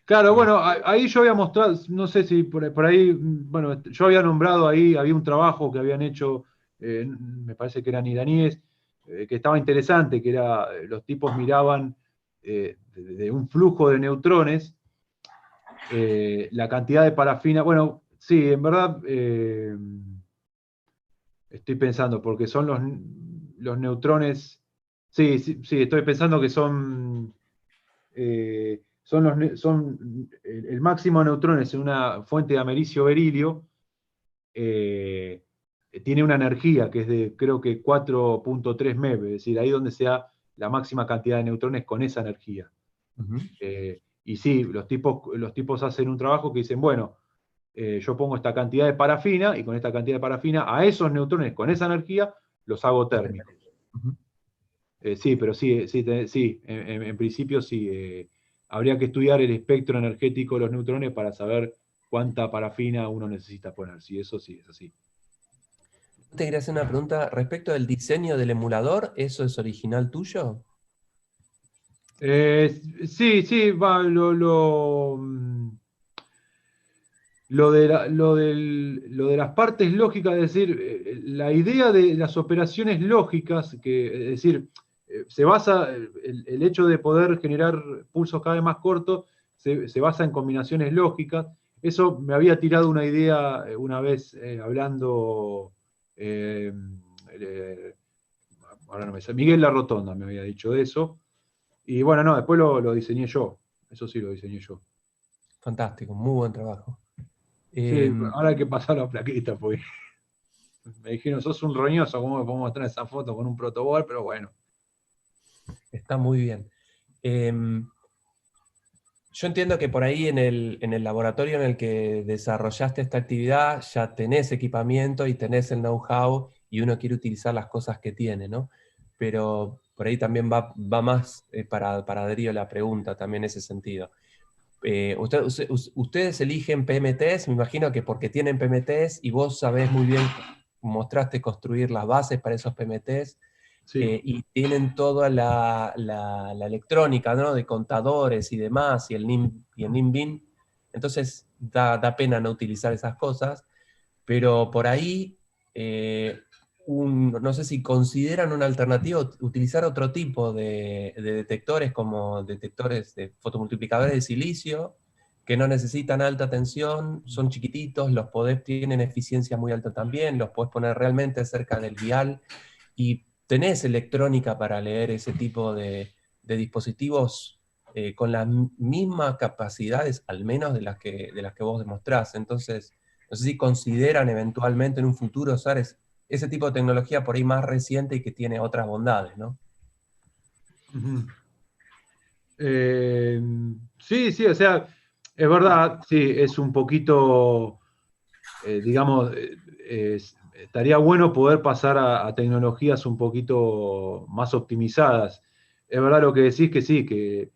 Claro, bueno, ahí yo había mostrado, no sé si por ahí, bueno, yo había nombrado ahí, había un trabajo que habían hecho, me parece que eran iraníes, que estaba interesante, que era, los tipos miraban de un flujo de neutrones, la cantidad de parafina, bueno, sí, en verdad, estoy pensando, porque son los neutrones, sí, estoy pensando que son el máximo de neutrones en una fuente de americio-berilio, eh, tiene una energía que es de creo que 4.3 MeV, es decir, ahí donde sea la máxima cantidad de neutrones con esa energía. Y sí, los tipos hacen un trabajo que dicen, bueno, yo pongo esta cantidad de parafina y con esta cantidad de parafina a esos neutrones con esa energía los hago térmicos. Sí, pero sí, en principio sí. Habría que estudiar el espectro energético de los neutrones para saber cuánta parafina uno necesita poner. Sí, eso sí, es así. Te quería hacer una pregunta respecto del diseño del emulador, ¿eso es original tuyo? Sí, va, lo de las partes lógicas, es decir, la idea de las operaciones lógicas, es decir, se basa, el hecho de poder generar pulsos cada vez más cortos, se basa en combinaciones lógicas. Eso me había tirado una idea una vez hablando, eh, eh, ahora no me sale, Miguel La Rotonda me había dicho de eso. Y bueno, no, después lo diseñé yo. Eso sí, lo diseñé yo. Fantástico, muy buen trabajo. Sí, ahora hay que pasar la plaquita, porque me dijeron, sos un roñoso, ¿cómo me podemos mostrar esa foto con un protobol? Pero bueno. Está muy bien. Yo entiendo que por ahí en el laboratorio en el que desarrollaste esta actividad ya tenés equipamiento y tenés el know-how y uno quiere utilizar las cosas que tiene, ¿no? Pero por ahí también va más para Darío la pregunta, también en ese sentido. Ustedes eligen PMTs, me imagino que porque tienen PMTs y vos sabés muy bien, mostraste construir las bases para esos PMTs, Sí. y tienen toda la electrónica, ¿no? De contadores y demás, y el NIM-BIN. Entonces da pena no utilizar esas cosas, pero por ahí, no sé si consideran una alternativa utilizar otro tipo de detectores, como detectores de fotomultiplicadores de silicio, que no necesitan alta tensión, son chiquititos, tienen eficiencia muy alta también, los podés poner realmente cerca del vial, y tenés electrónica para leer ese tipo dispositivos con las mismas capacidades, al menos de las que vos demostrás. Entonces, no sé si consideran eventualmente en un futuro usar ese tipo de tecnología por ahí más reciente y que tiene otras bondades, ¿no? Sí, sí, o sea, es verdad, sí, es un poquito, digamos, estaría bueno poder pasar a tecnologías un poquito más optimizadas. Es verdad lo que decís que sí, que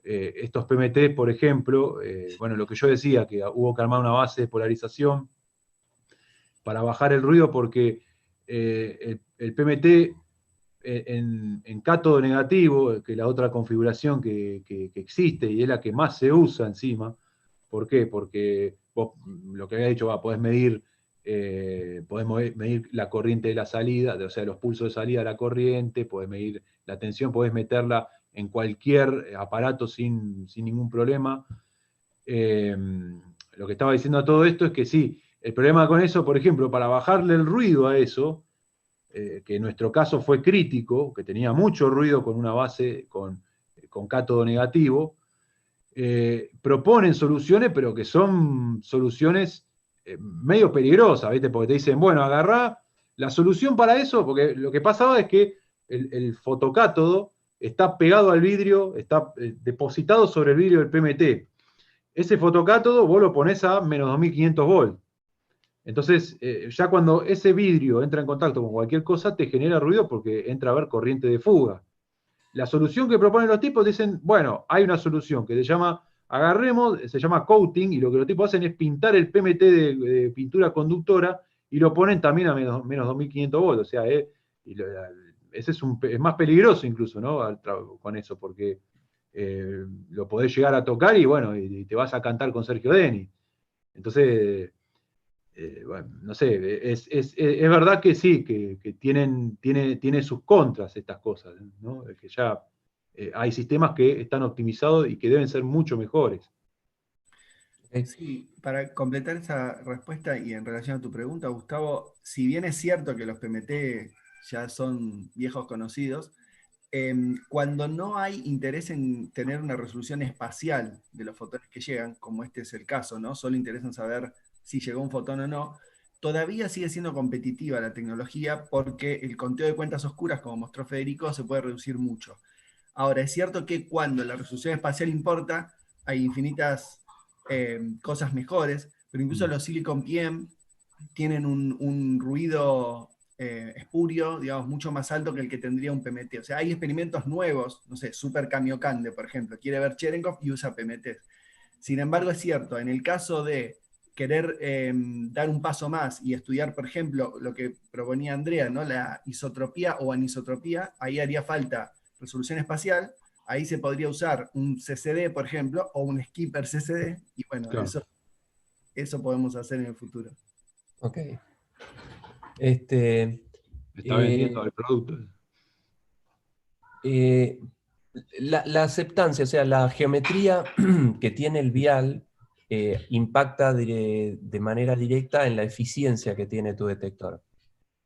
estos PMT, por ejemplo, bueno, lo que yo decía, que hubo que armar una base de polarización para bajar el ruido porque el PMT en cátodo negativo, que es la otra configuración que existe y es la que más se usa encima. ¿Por qué? Porque vos, lo que había dicho, podés medir la corriente de la salida, o sea, los pulsos de salida de la corriente, podés medir la tensión, podés meterla en cualquier aparato sin ningún problema. Lo que estaba diciendo a todo esto es que sí, el problema con eso, por ejemplo, para bajarle el ruido a eso, que en nuestro caso fue crítico, que tenía mucho ruido con una base con cátodo negativo, proponen soluciones, pero que son soluciones medio peligrosas, ¿viste? Porque te dicen, bueno, agarrá la solución para eso, porque lo que pasaba es que el fotocátodo está pegado al vidrio, está depositado sobre el vidrio del PMT. Ese fotocátodo vos lo ponés a menos 2500 volts. Entonces, ya cuando ese vidrio entra en contacto con cualquier cosa, te genera ruido porque entra a haber corriente de fuga. La solución que proponen los tipos dicen, bueno, hay una solución que se llama, se llama coating, y lo que los tipos hacen es pintar el PMT de pintura conductora y lo ponen también a menos 2500 volts. O sea, ese es más peligroso incluso, ¿no? Con eso, porque lo podés llegar a tocar y bueno, y te vas a cantar con Sergio Denis. Entonces, bueno, no sé, es verdad que sí, que tiene sus contras estas cosas, ¿no? Que ya hay sistemas que están optimizados y que deben ser mucho mejores. Sí, para completar esa respuesta y en relación a tu pregunta, Gustavo, si bien es cierto que los PMT ya son viejos conocidos, cuando no hay interés en tener una resolución espacial de los fotones que llegan, como este es el caso, ¿no? Solo interesa en saber si llegó un fotón o no, todavía sigue siendo competitiva la tecnología porque el conteo de cuentas oscuras, como mostró Federico, se puede reducir mucho. Ahora, es cierto que cuando la resolución espacial importa, hay infinitas cosas mejores, pero incluso los Silicon PM tienen un ruido espurio, digamos, mucho más alto que el que tendría un PMT. O sea, hay experimentos nuevos, no sé, Super Kamiokande, por ejemplo, quiere ver Cherenkov y usa PMT. Sin embargo, es cierto, en el caso de querer dar un paso más y estudiar, por ejemplo, lo que proponía Andrea, ¿no? La isotropía o anisotropía, ahí haría falta resolución espacial, ahí se podría usar un CCD, por ejemplo, o un skipper CCD, y bueno, claro, eso podemos hacer en el futuro. Ok. Está vendiendo el producto. La aceptancia, o sea, la geometría que tiene el vial impacta de manera directa en la eficiencia que tiene tu detector.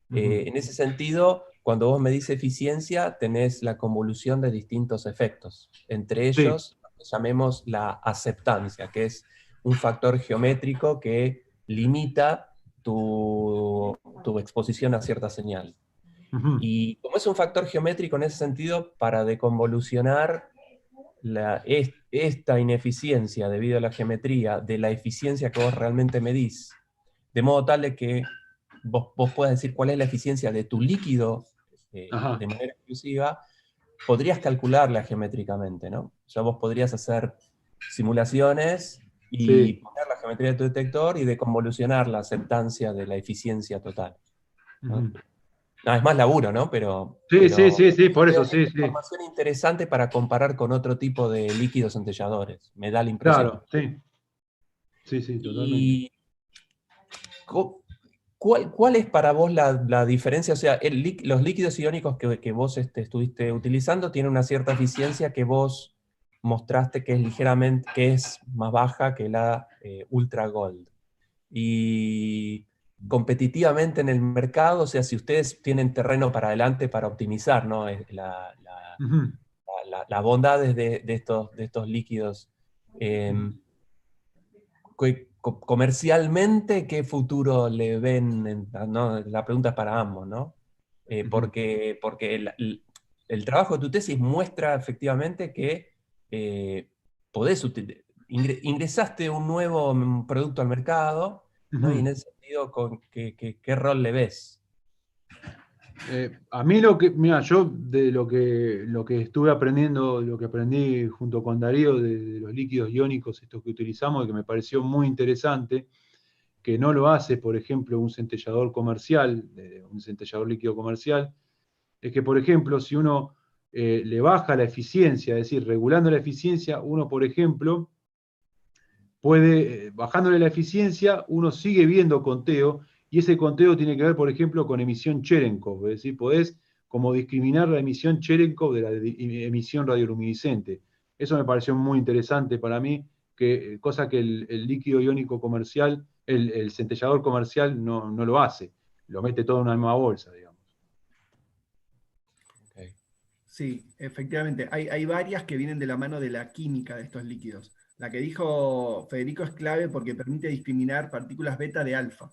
En ese sentido, cuando vos medís eficiencia, tenés la convolución de distintos efectos. Entre ellos, llamemos la aceptancia, que es un factor geométrico que limita tu exposición a cierta señal. Y como es un factor geométrico en ese sentido, para deconvolucionar esta ineficiencia debido a la geometría de la eficiencia que vos realmente medís, de modo tal de que vos puedas decir cuál es la eficiencia de tu líquido de manera exclusiva, podrías calcularla geométricamente, ¿no? O sea, vos podrías hacer simulaciones y poner la geometría de tu detector y deconvolucionar la aceptancia de la eficiencia total, ¿no? No, es más laburo, ¿no? Pero sí, por eso, es información interesante para comparar con otro tipo de líquidos centelladores, me da la impresión. Claro, sí, totalmente. Y ¿cuál es para vos la diferencia? O sea, los líquidos iónicos que vos estuviste utilizando tienen una cierta eficiencia que vos mostraste que es más baja que la Ultra Gold. Y competitivamente en el mercado, o sea, si ustedes tienen terreno para adelante para optimizar, ¿no? la las bondades de estos líquidos. Comercialmente, ¿qué futuro le ven? ¿No? La pregunta es para ambos, ¿no? Porque el trabajo de tu tesis muestra efectivamente que ingresaste un nuevo producto al mercado, ¿no? Y en ese sentido, ¿qué rol le ves? A mí mira, yo de lo que estuve aprendiendo, lo que aprendí junto con Darío de los líquidos iónicos, estos que utilizamos, y que me pareció muy interesante, que no lo hace, por ejemplo, un centellador comercial, un centellador líquido comercial, es que, por ejemplo, si uno le baja la eficiencia, es decir, regulando la eficiencia, uno, por ejemplo, puede, bajándole la eficiencia, uno sigue viendo conteo, y ese conteo tiene que ver, por ejemplo, con emisión Cherenkov, es decir, podés como discriminar la emisión Cherenkov de la emisión radioluminiscente. Eso me pareció muy interesante para mí, cosa que el líquido iónico comercial, el centellador comercial no lo hace, lo mete todo en una misma bolsa, digamos. Okay. Sí, efectivamente. Hay varias que vienen de la mano de la química de estos líquidos. La que dijo Federico es clave porque permite discriminar partículas beta de alfa.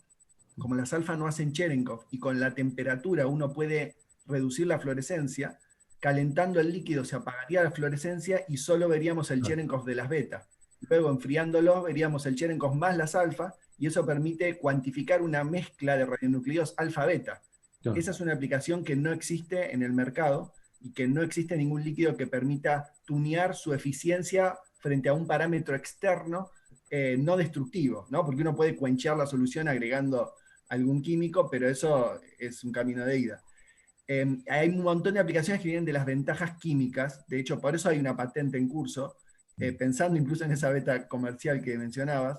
Como las alfa no hacen Cherenkov y con la temperatura uno puede reducir la fluorescencia, calentando el líquido se apagaría la fluorescencia y solo veríamos el Cherenkov de las beta. Luego, enfriándolo, veríamos el Cherenkov más las alfa, y eso permite cuantificar una mezcla de radionucleidos alfa-beta. Claro. Esa es una aplicación que no existe en el mercado y que no existe ningún líquido que permita tunear su eficiencia frente a un parámetro externo no destructivo, ¿no? Porque uno puede quenchear la solución agregando algún químico, pero eso es un camino de ida. Hay un montón de aplicaciones que vienen de las ventajas químicas, de hecho por eso hay una patente en curso, pensando incluso en esa beta comercial que mencionabas,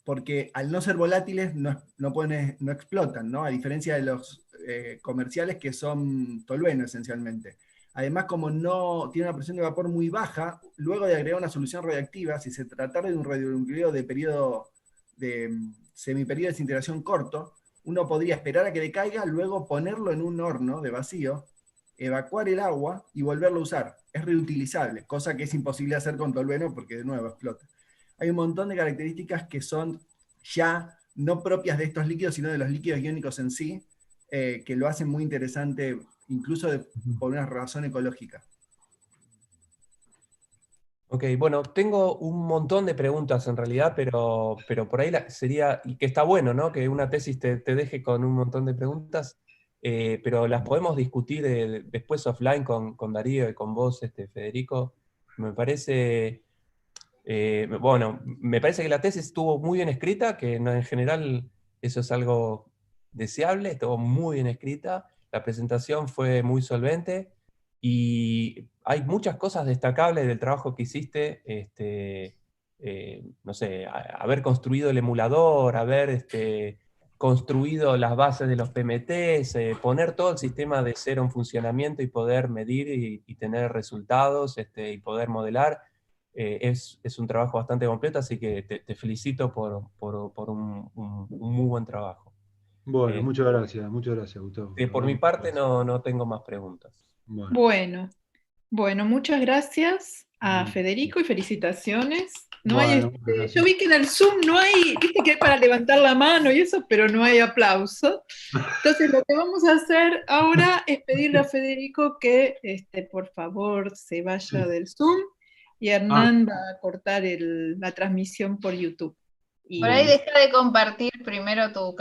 porque al no ser volátiles no explotan, ¿no? A diferencia de los comerciales que son tolueno esencialmente. Además, como no tiene una presión de vapor muy baja, luego de agregar una solución radiactiva, si se tratara de un radionucleido de semiperiodo de desintegración corto, uno podría esperar a que decaiga, luego ponerlo en un horno de vacío, evacuar el agua y volverlo a usar. Es reutilizable, cosa que es imposible hacer con tolueno porque de nuevo explota. Hay un montón de características que son ya no propias de estos líquidos, sino de los líquidos iónicos en sí, que lo hacen muy interesante, incluso por una razón ecológica. Ok, bueno, tengo un montón de preguntas en realidad, pero por ahí sería, y que está bueno, ¿no? Que una tesis te deje con un montón de preguntas, pero las podemos discutir después offline con Darío y con vos, Federico. Me parece, bueno, me parece que la tesis estuvo muy bien escrita, que en general eso es algo deseable, estuvo muy bien escrita, la presentación fue muy solvente, y hay muchas cosas destacables del trabajo que hiciste, no sé, haber construido el emulador, haber construido las bases de los PMTs, poner todo el sistema de cero en funcionamiento y poder medir y tener resultados y poder modelar. Es un trabajo bastante completo, así que te felicito por un muy buen trabajo. Bueno, muchas gracias, Gustavo. Por mi parte no tengo más preguntas. Bueno, muchas gracias a Federico y felicitaciones. No hay, Bueno, yo vi que en el Zoom no hay, viste que hay para levantar la mano y eso, pero no hay aplauso. Entonces lo que vamos a hacer ahora es pedirle a Federico que por favor se vaya del Zoom, y Hernán va a cortar la transmisión por YouTube. Por ahí deja de compartir primero tu